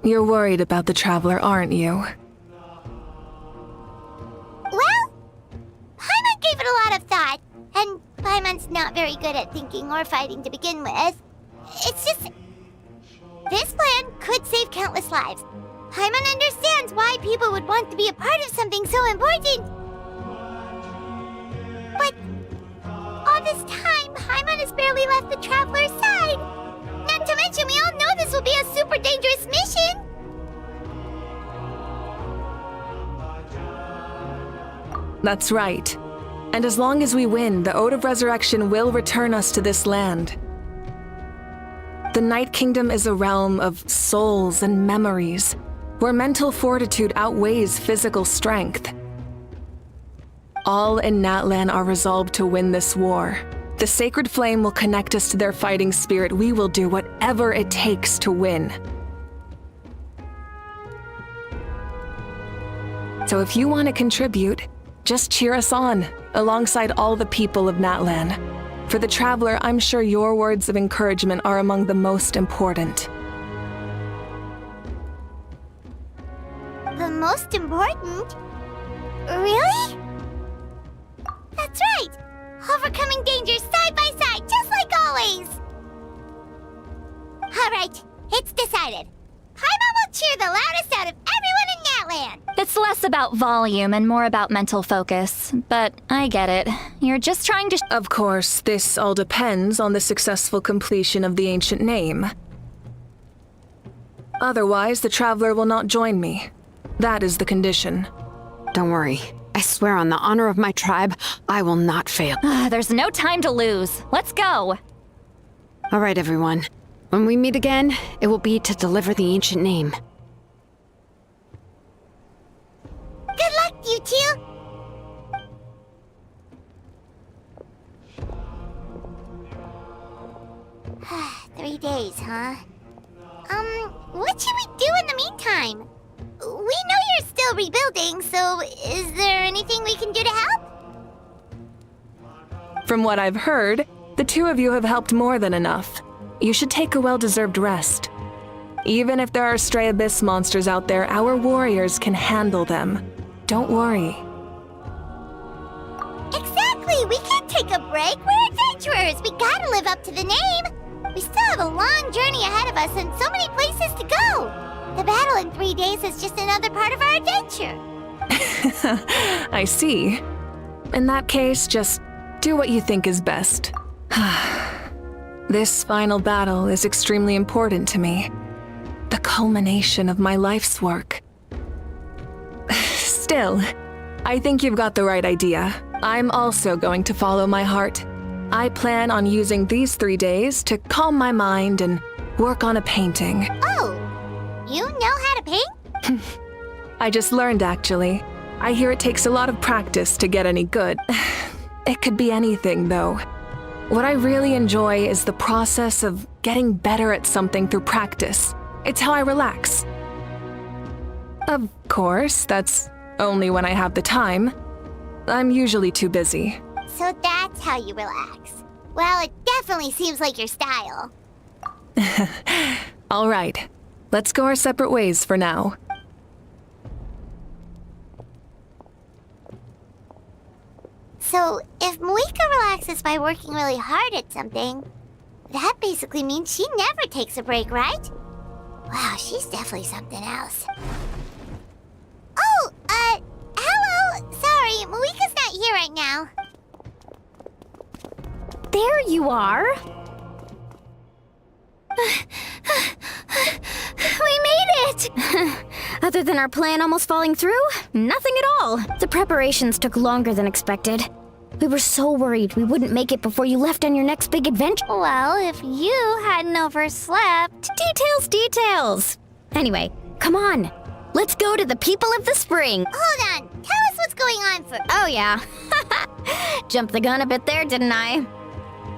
Speaker 16: You're worried about the Traveler, aren't you?
Speaker 6: Well, Paimon gave it a lot of thought, and Paimon's not very good at thinking or fighting to begin with. It's just... this plan could save countless lives. Paimon understands why people would want to be a part of something so important. But all this time, Paimon has barely left the Traveler's side. Not to mention, we all know this will be a super dangerous mission.
Speaker 16: That's right. And as long as we win, the Ode of Resurrection will return us to this land. The Night Kingdom is a realm of souls and memories, where mental fortitude outweighs physical strength. All in Natlan are resolved to win this war. The sacred flame will connect us to their fighting spirit. We will do whatever it takes to win. So if you want to contribute, just cheer us on, alongside all the people of Natlan. For the Traveler, I'm sure your words of encouragement are among the most important.
Speaker 6: The most important? Really? That's right! Overcoming dangers side by side, just like always! Alright, it's decided. Paimon will cheer the loudest out of everyone in Natlan!
Speaker 14: It's less about volume and more about mental focus, but I get it. You're just trying to...
Speaker 16: Of course, this all depends on the successful completion of the ancient name. Otherwise, the Traveler will not join me. That is the condition.
Speaker 15: Don't worry. I swear on the honor of my tribe, I will not fail.
Speaker 14: There's no time to lose. Let's go.
Speaker 15: All right, everyone. When we meet again, it will be to deliver the ancient name.
Speaker 6: Good luck, you two! 3 days, huh? What should we do in the meantime? We know you're still rebuilding, so is there anything we can do to help?
Speaker 16: From what I've heard, the two of you have helped more than enough. You should take a well-deserved rest. Even if there are stray abyss monsters out there, our warriors can handle them. Don't worry.
Speaker 6: Exactly! We can't take a break! We're adventurers! We gotta live up to the name! We still have a long journey ahead of us and so many places to go! The battle in 3 days is just another part of our adventure!
Speaker 16: I see. In that case, just do what you think is best. This final battle is extremely important to me. The culmination of my life's work. Still, I think you've got the right idea. I'm also going to follow my heart. I plan on using these 3 days to calm my mind and work on a painting.
Speaker 6: Oh, you know how to paint?
Speaker 16: I just learned, actually. I hear it takes a lot of practice to get any good. It could be anything, though. What I really enjoy is the process of getting better at something through practice. It's how I relax. Of course, that's only when I have the time. I'm usually too busy.
Speaker 6: So that's how you relax. Well, it definitely seems like your style.
Speaker 16: All right, let's go our separate ways for now.
Speaker 6: So, if Moika relaxes by working really hard at something, that basically means she never takes a break, right? Wow, she's definitely something else. Oh, hello! Sorry, Moika's not here right now.
Speaker 5: There you are!
Speaker 4: We made it!
Speaker 5: Other than our plan almost falling through, nothing at all. The preparations took longer than expected. We were so worried we wouldn't make it before you left on your next big adventure.
Speaker 4: Well, if you hadn't overslept...
Speaker 5: Details! Anyway, come on. Let's go to the people of the spring.
Speaker 6: Hold on, tell us what's going on for...
Speaker 5: Oh yeah. Jumped the gun a bit there, didn't I?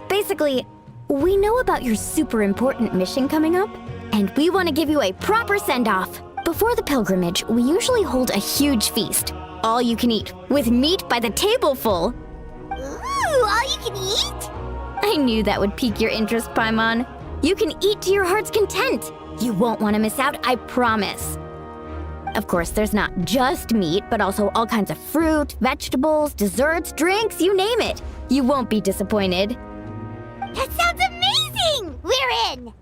Speaker 5: Basically, we know about your super important mission coming up, and we want to give you a proper send-off. Before the pilgrimage, we usually hold a huge feast. All you can eat, with meat by the tableful.
Speaker 6: Ooh, all you can eat?
Speaker 5: I knew that would pique your interest, Paimon. You can eat to your heart's content. You won't want to miss out, I promise. Of course, there's not just meat, but also all kinds of fruit, vegetables, desserts, drinks, you name it. You won't be disappointed.
Speaker 6: That sounds amazing! We're in!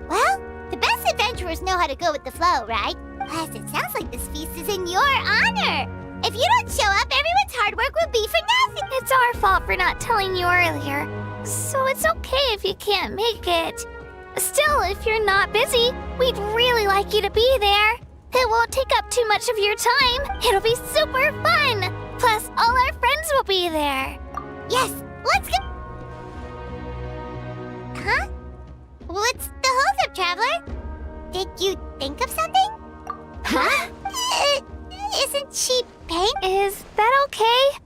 Speaker 6: Well, the best adventurers know how to go with the flow, right? Plus, it sounds like this feast is in your honor. If you don't show up, everyone's hard work will be for nothing.
Speaker 4: It's our fault for not telling you earlier, so it's okay if you can't make it. Still, if you're not busy, we'd really like you to be there. It won't take up too much of your time. It'll be super fun. Plus, all our friends will be there.
Speaker 6: Yes, let's go. Huh? What's the holdup, Traveler? Did you think of something?
Speaker 4: Huh?
Speaker 6: Isn't she pink?
Speaker 4: Is that okay?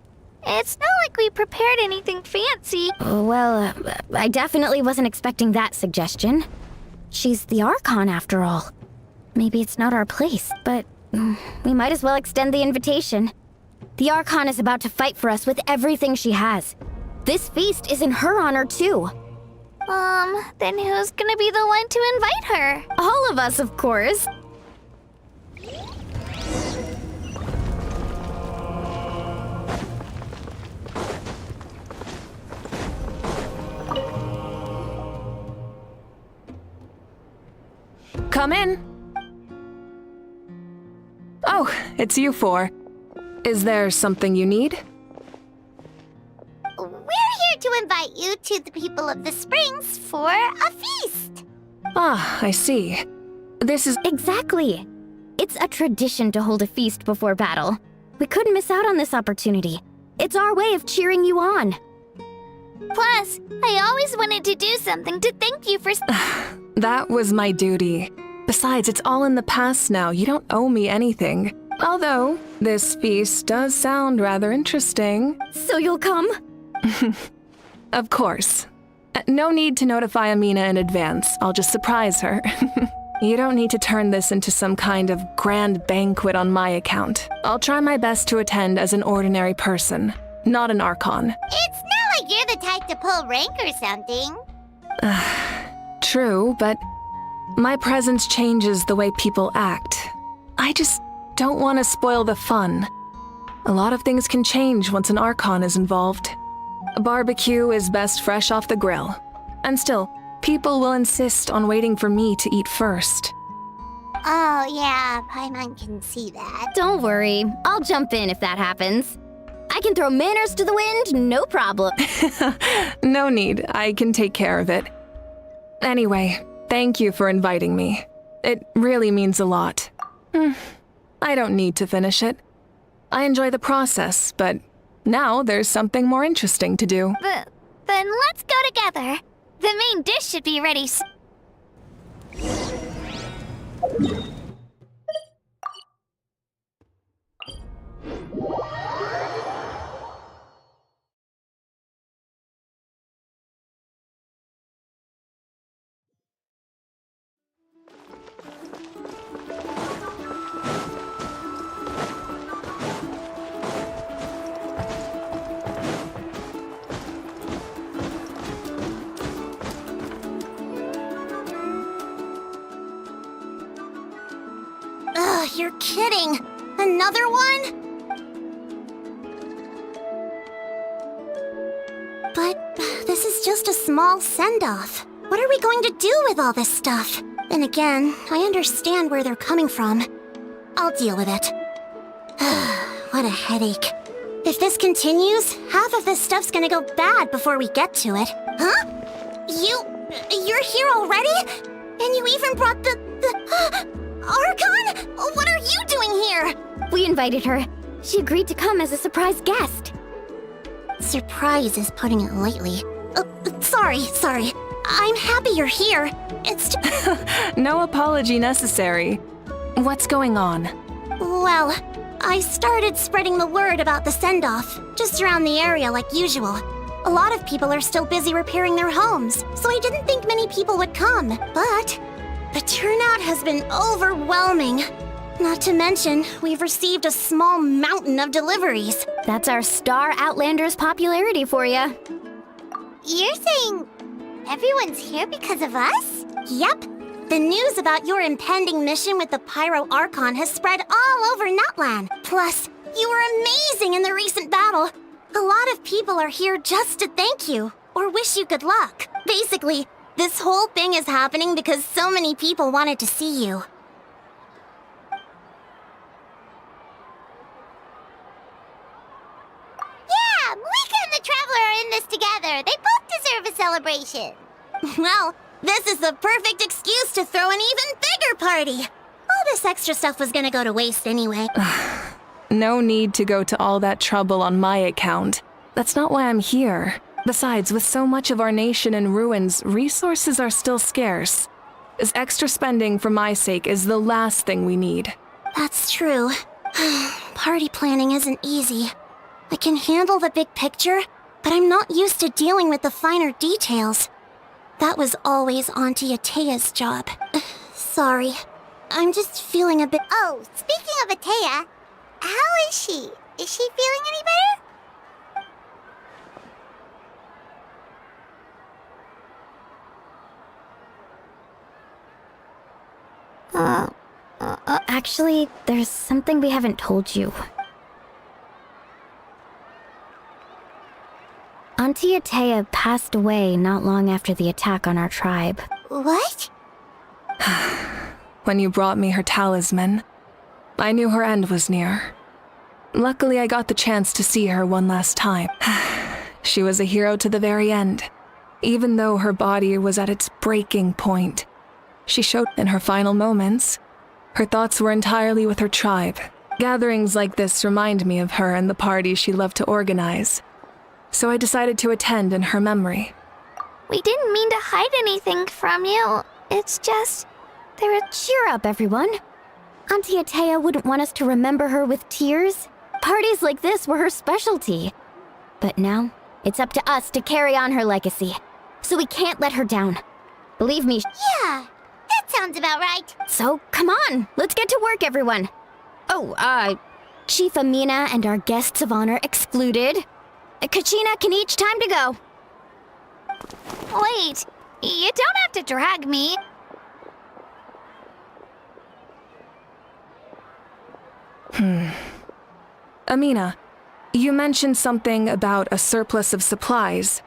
Speaker 4: It's not like we prepared anything fancy.
Speaker 5: Well, I definitely wasn't expecting that suggestion. She's the Archon, after all. Maybe it's not our place, but we might as well extend the invitation. The Archon is about to fight for us with everything she has. This feast is in her honor, too.
Speaker 4: Then who's gonna be the one to invite her?
Speaker 5: All of us, of course.
Speaker 16: Come in. Oh, it's you four. Is there something you need?
Speaker 6: We're here to invite you to the people of the Springs for a feast.
Speaker 16: Ah, I see. This is...
Speaker 5: Exactly. It's a tradition to hold a feast before battle. We couldn't miss out on this opportunity. It's our way of cheering you on.
Speaker 4: Plus, I always wanted to do something to thank you for...
Speaker 16: That was my duty. Besides, it's all in the past now. You don't owe me anything. Although, this feast does sound rather interesting.
Speaker 5: So you'll come?
Speaker 16: Of course. No need to notify Amina in advance. I'll just surprise her. You don't need to turn this into some kind of grand banquet on my account. I'll try my best to attend as an ordinary person, not an Archon.
Speaker 6: It's not like you're the type to pull rank or something.
Speaker 16: True, but my presence changes the way people act. I just don't want to spoil the fun. A lot of things can change once an Archon is involved. A barbecue is best fresh off the grill. And still, people will insist on waiting for me to eat first.
Speaker 6: Oh, yeah, Paimon can see that.
Speaker 4: Don't worry, I'll jump in if that happens. I can throw manners to the wind, no problem.
Speaker 16: No need, I can take care of it. Anyway, thank you for inviting me. It really means a lot. I don't need to finish it. I enjoy the process, but now there's something more interesting to do.
Speaker 6: Then let's go together. The main dish should be ready Ugh, you're kidding. Another one? But this is just a small send-off. What are we going to do with all this stuff? And again, I understand where they're coming from. I'll deal with it. What a headache. If this continues, half of this stuff's gonna go bad before we get to it. Huh? You're here already? And you even brought the Archon? What are you doing here?
Speaker 4: We invited her. She agreed to come as a surprise guest.
Speaker 6: Surprise is putting it lightly. Sorry. I'm happy you're here. It's
Speaker 16: No apology necessary. What's going on?
Speaker 6: Well, I started spreading the word about the send-off, just around the area like usual. A lot of people are still busy repairing their homes, so I didn't think many people would come. But the turnout has been overwhelming. Not to mention, we've received a small mountain of deliveries.
Speaker 4: That's our Star Outlander's popularity for you.
Speaker 6: You're saying everyone's here because of us? Yep. The news about your impending mission with the Pyro Archon has spread all over Nutland. Plus, you were amazing in the recent battle. A lot of people are here just to thank you, or wish you good luck. Basically, this whole thing is happening because so many people wanted to see you. Yeah, Moika and the Traveler are in this together. They both deserve a celebration. Well, this is the perfect excuse to throw an even bigger party. All this extra stuff was gonna go to waste anyway.
Speaker 16: No need to go to all that trouble on my account. That's not why I'm here. Besides, with so much of our nation in ruins, resources are still scarce. This extra spending for my sake is the last thing we need.
Speaker 6: That's true. Party planning isn't easy. I can handle the big picture, but I'm not used to dealing with the finer details. That was always Auntie Atea's job. Sorry. I'm just feeling a bit... Oh, speaking of Atea, how is she? Is she feeling any better?
Speaker 4: Actually, there's something we haven't told you. Auntie Atea passed away not long after the attack on our tribe.
Speaker 6: What?
Speaker 16: When you brought me her talisman, I knew her end was near. Luckily, I got the chance to see her one last time. She was a hero to the very end. Even though her body was at its breaking point, she showed in her final moments. Her thoughts were entirely with her tribe. Gatherings like this remind me of her and the parties she loved to organize. So I decided to attend in her memory.
Speaker 4: We didn't mean to hide anything from you. It's just... Cheer up, everyone. Auntie Atea wouldn't want us to remember her with tears. Parties like this were her specialty. But now, it's up to us to carry on her legacy. so we can't let her down. Believe me.
Speaker 6: Yeah, that sounds about right.
Speaker 4: So, come on, let's get to work, everyone. Oh, Chief Amina and our guests of honor excluded. Kachina can each time to go.
Speaker 6: Wait, you don't have to drag me.
Speaker 16: Amina, you mentioned something about a surplus of supplies.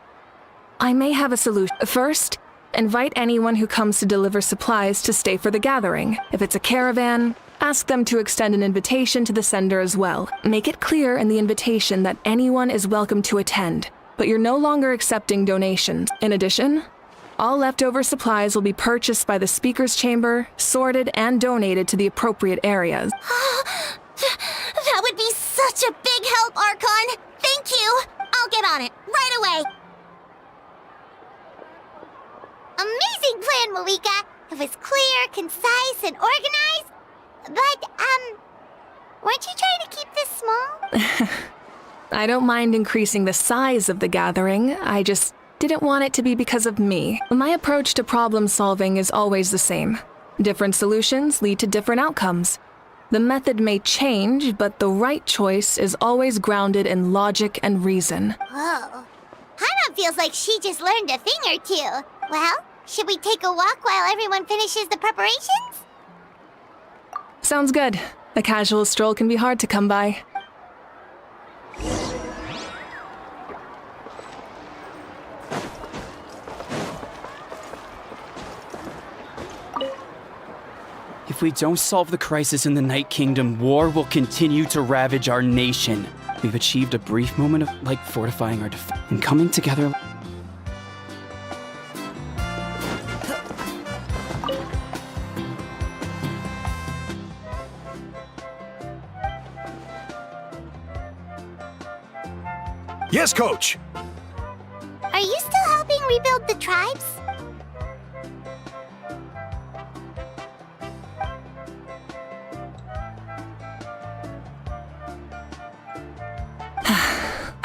Speaker 16: I may have a solution. First, invite anyone who comes to deliver supplies to stay for the gathering. If it's a caravan, ask them to extend an invitation to the sender as well. Make it clear in the invitation that anyone is welcome to attend, but you're no longer accepting donations. In addition, all leftover supplies will be purchased by the speaker's chamber, sorted, and donated to the appropriate areas.
Speaker 6: That would be such a big help, Archon! Thank you! I'll get on it, right away! Amazing plan, Malika! It was clear, concise, and organized. But, weren't you trying to keep this small?
Speaker 16: I don't mind increasing the size of the gathering, I just didn't want it to be because of me. My approach to problem solving is always the same. Different solutions lead to different outcomes. The method may change, but the right choice is always grounded in logic and reason.
Speaker 6: Whoa. Hana feels like she just learned a thing or two. Well, should we take a walk while everyone finishes the preparations?
Speaker 16: Sounds good. A casual stroll can be hard to come by.
Speaker 2: If we don't solve the crisis in the Night Kingdom, war will continue to ravage our nation. We've achieved a brief moment of, fortifying our defense and coming together.
Speaker 8: Yes, Coach!
Speaker 6: Are you still helping rebuild the tribes?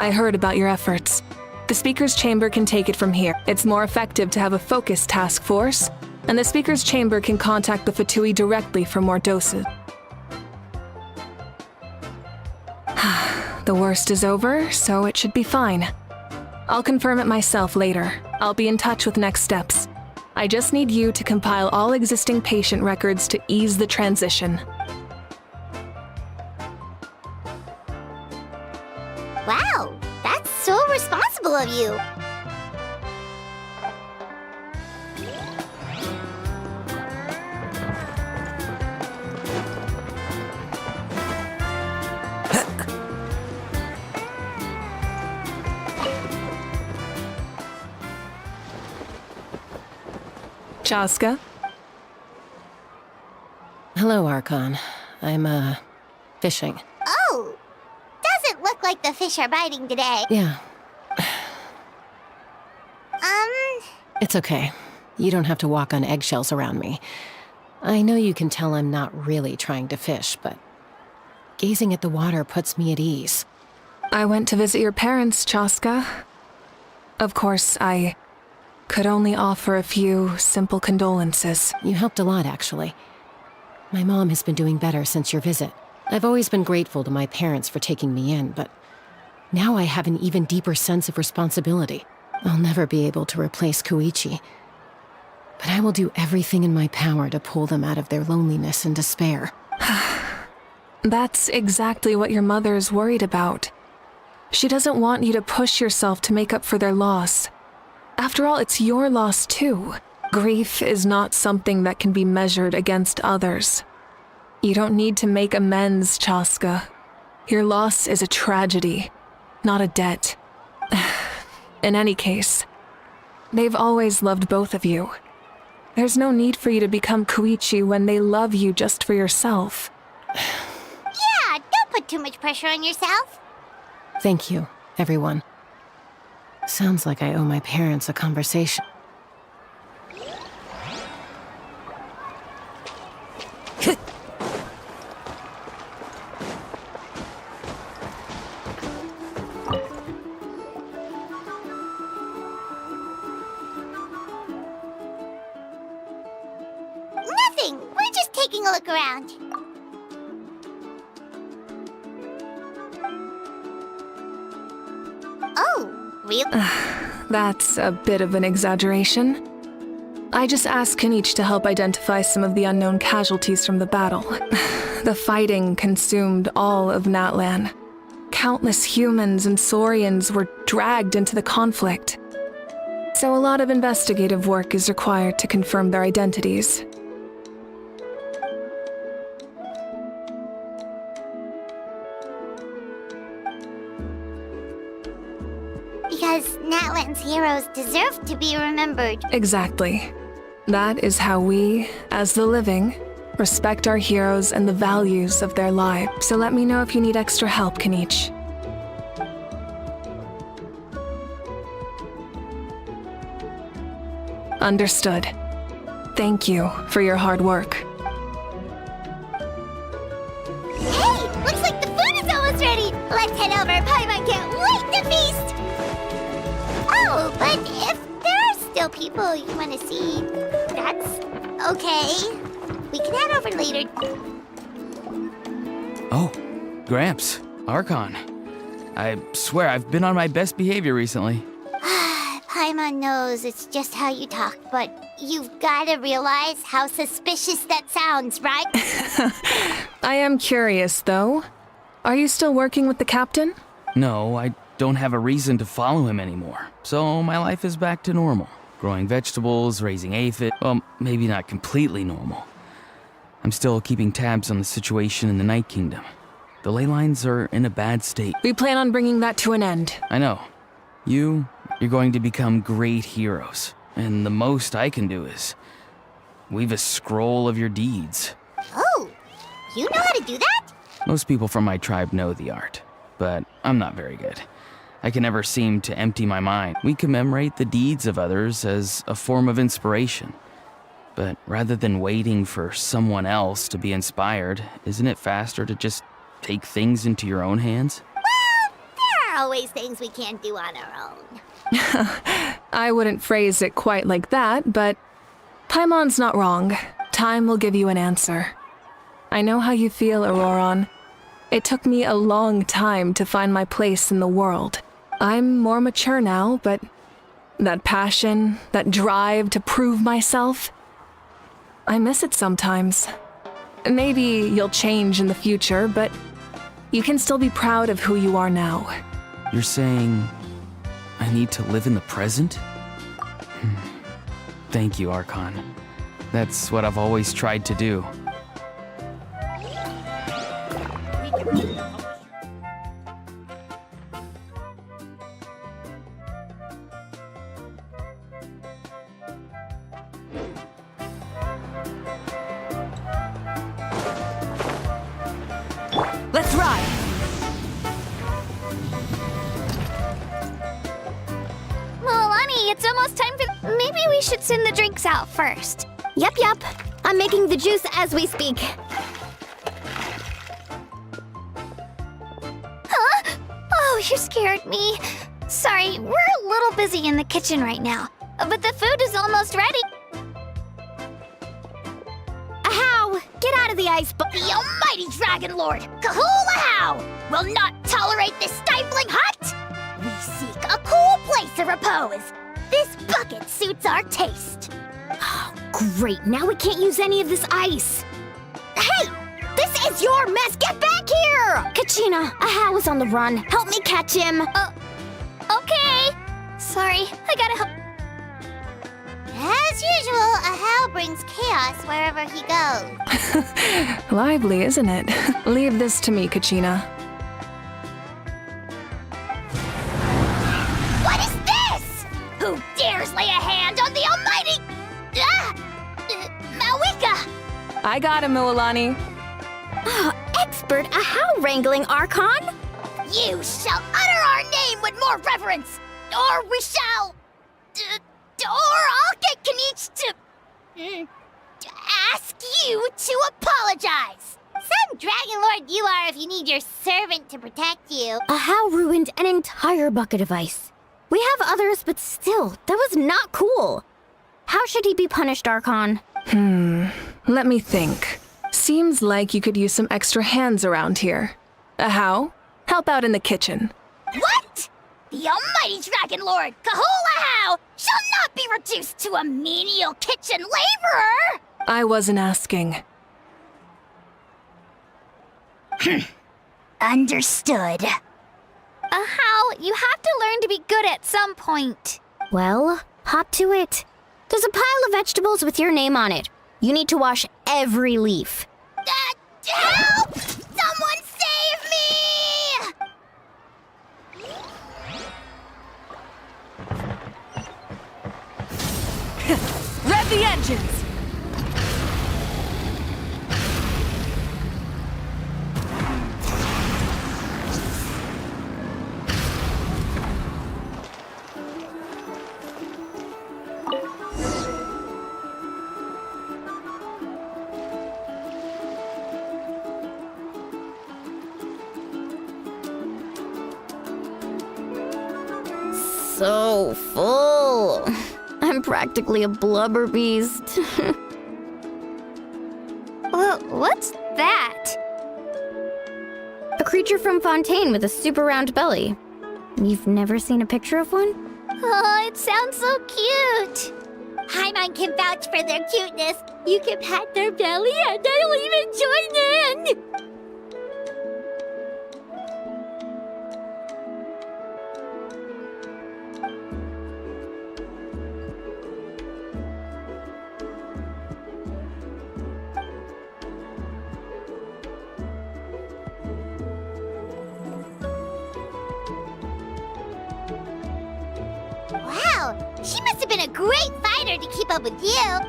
Speaker 16: I heard about your efforts. The Speaker's Chamber can take it from here. It's more effective to have a focused task force, and the Speaker's Chamber can contact the Fatui directly for more doses. The worst is over, so it should be fine. I'll confirm it myself later. I'll be in touch with next steps. I just need you to compile all existing patient records to ease the transition.
Speaker 6: Wow, that's so responsible of you.
Speaker 16: Chaska?
Speaker 7: Hello, Archon. I'm, fishing.
Speaker 6: Oh! Doesn't look like the fish are biting today.
Speaker 7: Yeah. It's okay. You don't have to walk on eggshells around me. I know you can tell I'm not really trying to fish, but gazing at the water puts me at ease.
Speaker 16: I went to visit your parents, Chaska. Of course, I could only offer a few simple condolences.
Speaker 7: You helped a lot, actually. My mom has been doing better since your visit. I've always been grateful to my parents for taking me in, but now I have an even deeper sense of responsibility. I'll never be able to replace Koichi, but I will do everything in my power to pull them out of their loneliness and despair.
Speaker 16: That's exactly what your mother is worried about. She doesn't want you to push yourself to make up for their loss. After all, it's your loss too. Grief is not something that can be measured against others. You don't need to make amends, Chaska. Your loss is a tragedy, not a debt. In any case, they've always loved both of you. There's no need for you to become Koichi when they love you just for yourself.
Speaker 6: Yeah, don't put too much pressure on yourself.
Speaker 7: Thank you, everyone. Sounds like I owe my parents a conversation.
Speaker 6: We're just taking a look around. Oh, really?
Speaker 16: That's a bit of an exaggeration. I just asked Kenichi to help identify some of the unknown casualties from the battle. The fighting consumed all of Natlan. Countless humans and Saurians were dragged into the conflict. So a lot of investigative work is required to confirm their identities.
Speaker 6: Because Natlan's heroes deserve to be remembered.
Speaker 16: Exactly. That is how we, as the living, respect our heroes and the values of their lives. So let me know if you need extra help, Kenichi. Understood. Thank you for your hard work.
Speaker 6: Hey, looks like the food is almost ready. Let's head over. Paimon can't wait to feast. Oh, but if there are still people you want to see, that's okay. We can head over later.
Speaker 17: Oh, Gramps, Archon. I swear I've been on my best behavior recently.
Speaker 6: Paimon knows it's just how you talk, but you've got to realize how suspicious that sounds, right?
Speaker 16: I am curious, though. Are you still working with the captain?
Speaker 17: No, I don't have a reason to follow him anymore, so my life is back to normal. Growing vegetables, raising aphid, well, maybe not completely normal. I'm still keeping tabs on the situation in the Night Kingdom. The ley lines are in a bad state.
Speaker 16: We plan on bringing that to an end.
Speaker 17: I know. You're going to become great heroes, and the most I can do is weave a scroll of your deeds.
Speaker 6: Oh, you know how to do that?
Speaker 17: Most people from my tribe know the art, but I'm not very good. I can never seem to empty my mind. We commemorate the deeds of others as a form of inspiration. But rather than waiting for someone else to be inspired, isn't it faster to just take things into your own hands?
Speaker 6: Well, there are always things we can't do on our own.
Speaker 16: I wouldn't phrase it quite like that, but Paimon's not wrong. Time will give you an answer. I know how you feel, Auroron. It took me a long time to find my place in the world. I'm more mature now, but that passion, that drive to prove myself, I miss it sometimes. Maybe you'll change in the future, but you can still be proud of who you are now.
Speaker 17: You're saying I need to live in the present? Thank you, Archon. That's what I've always tried to do.
Speaker 5: Let's ride!
Speaker 4: Milani, it's almost time for... Maybe we should send the drinks out first.
Speaker 6: Yep. I'm making the juice as we speak.
Speaker 4: Huh? Oh, you scared me. Sorry, we're a little busy in the kitchen right now. But the food is almost ready.
Speaker 6: Ahow! Get out of the ice, but the almighty Dragon Lord, Kahul-ahow, will not tolerate this stifling hut! We seek a cool place to repose. This bucket suits our taste. Oh, great. Now we can't use any of this ice. Hey! This is your mess! Get back here! Kachina, Ahow is on the run. Help me catch him.
Speaker 4: Okay. Sorry, I gotta help.
Speaker 6: As usual, Ahow brings chaos wherever he goes.
Speaker 16: Lively, isn't it? Leave this to me, Kachina.
Speaker 6: What is this? Who dares lay a hand on the almighty... Mawika!
Speaker 16: I got him, Milani.
Speaker 6: Expert Ahow wrangling, Archon. You shall utter our name with more reverence, or we shall... or I'll get Kenichi to ask you to apologize. Some Dragon Lord you are if you need your servant to protect you. Ahow ruined an entire bucket of ice. We have others, but still, that was not cool. How should he be punished, Archon?
Speaker 16: Let me think. Seems like you could use some extra hands around here. How? Help out in the kitchen.
Speaker 6: What? The almighty Dragon Lord, Kahula How, shall not be reduced to a menial kitchen laborer!
Speaker 16: I wasn't asking.
Speaker 6: Understood.
Speaker 4: How, you have to learn to be good at some point.
Speaker 6: Well, hop to it. There's a pile of vegetables with your name on it. You need to wash every leaf. Help! Someone save me!
Speaker 16: Rev the engines!
Speaker 6: So full. I'm practically a blubber beast.
Speaker 4: Well, what's that?
Speaker 6: A creature from Fontaine with a super round belly. You've never seen a picture of one?
Speaker 4: Oh, it sounds so cute.
Speaker 6: Paimon can vouch for their cuteness. You can pat their belly and they'll even join in! Wow, she must have been a great fighter to keep up with you.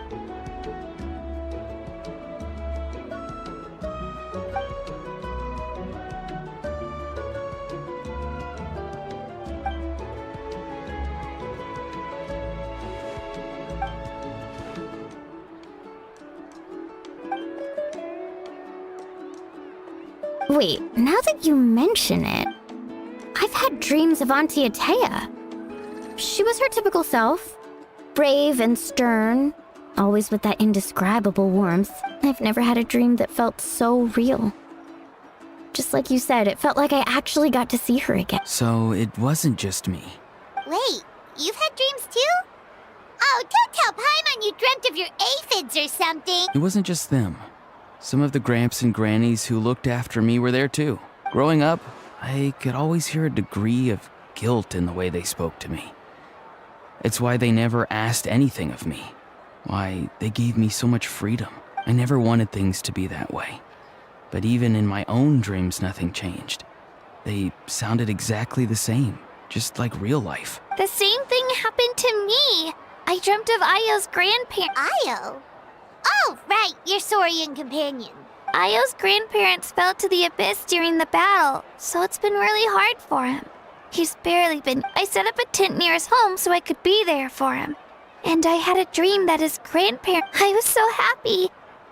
Speaker 6: Wait, now that you mention it, I've had dreams of Auntie Atea. She was her typical self. Brave and stern, always with that indescribable warmth. I've never had a dream that felt so real. Just like you said, it felt like I actually got to see her again.
Speaker 17: So it wasn't just me.
Speaker 6: Wait, you've had dreams too? Oh, don't tell Paimon you dreamt of your aphids or something.
Speaker 17: It wasn't just them. Some of the Gramps and Grannies who looked after me were there too. Growing up, I could always hear a degree of guilt in the way they spoke to me. It's why they never asked anything of me. Why they gave me so much freedom. I never wanted things to be that way. But even in my own dreams, nothing changed. They sounded exactly the same, just like real life.
Speaker 4: The same thing happened to me. I dreamt of Ayo's grandparents.
Speaker 6: Ayo? Oh, right, your Saurian companion.
Speaker 4: Ayo's grandparents fell to the abyss during the battle, so it's been really hard for him. He's barely been. I set up a tent near his home so I could be there for him. And I had a dream that his grandparents. I was so happy.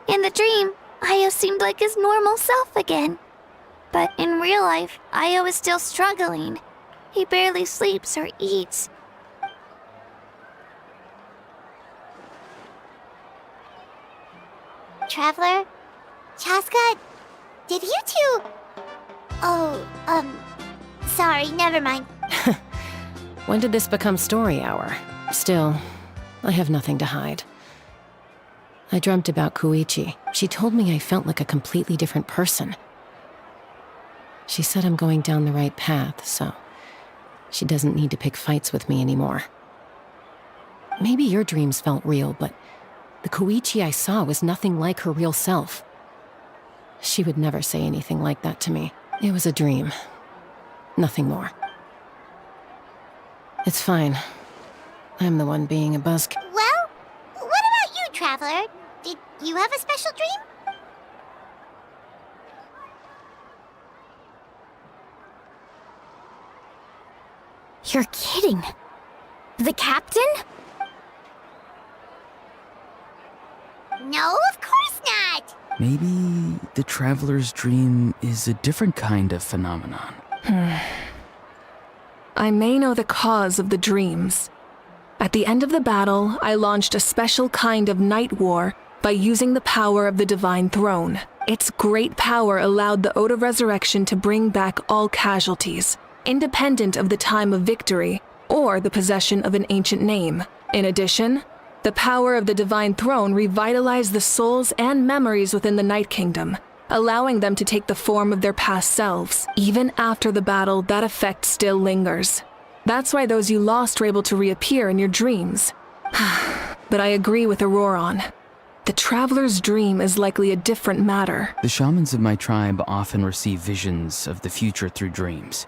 Speaker 4: In the dream, Ayo seemed like his normal self again. But in real life, Ayo is still struggling. He barely sleeps or eats.
Speaker 6: Traveler? Chaska? Did you two... Oh, sorry, never mind.
Speaker 7: When did this become story hour? Still, I have nothing to hide. I dreamt about Koichi. She told me I felt like a completely different person. She said I'm going down the right path, so she doesn't need to pick fights with me anymore. Maybe your dreams felt real, but the Koichi I saw was nothing like her real self. She would never say anything like that to me. It was a dream. Nothing more. It's fine. I'm the one being a buzzkill.
Speaker 6: Well, what about you, Traveler? Did you have a special dream? You're kidding. The captain? No, of course not!
Speaker 17: Maybe the traveler's dream is a different kind of phenomenon.
Speaker 16: I may know the cause of the dreams. At the end of the battle, I launched a special kind of night war by using the power of the Divine Throne. Its great power allowed the Ode of Resurrection to bring back all casualties, independent of the time of victory or the possession of an ancient name. In addition, the power of the Divine Throne revitalized the souls and memories within the Night Kingdom, allowing them to take the form of their past selves. Even after the battle, that effect still lingers. That's why those you lost were able to reappear in your dreams. But I agree with Auroron. The Traveler's dream is likely a different matter.
Speaker 17: The shamans of my tribe often receive visions of the future through dreams.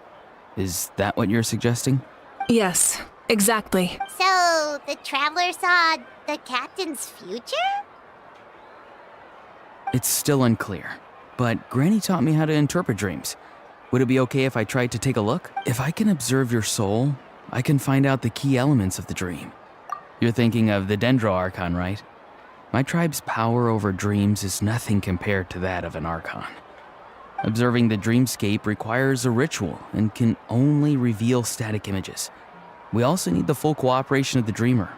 Speaker 17: Is that what you're suggesting?
Speaker 16: Yes, exactly.
Speaker 6: So, the Traveler saw the captain's future?
Speaker 17: It's still unclear, but Granny taught me how to interpret dreams. Would it be okay if I tried to take a look? If I can observe your soul, I can find out the key elements of the dream. You're thinking of the Dendro Archon, right? My tribe's power over dreams is nothing compared to that of an Archon. Observing the dreamscape requires a ritual and can only reveal static images. We also need the full cooperation of the dreamer.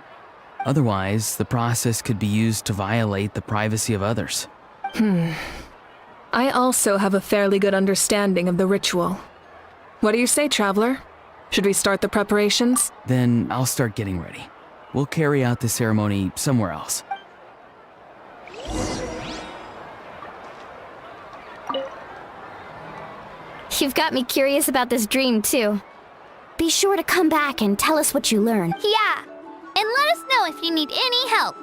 Speaker 17: Otherwise, the process could be used to violate the privacy of others.
Speaker 16: I also have a fairly good understanding of the ritual. What do you say, Traveler? Should we start the preparations?
Speaker 17: Then I'll start getting ready. We'll carry out the ceremony somewhere else.
Speaker 4: You've got me curious about this dream, too. Be sure to come back and tell us what you learn.
Speaker 6: Yeah, and let us know if you need any help.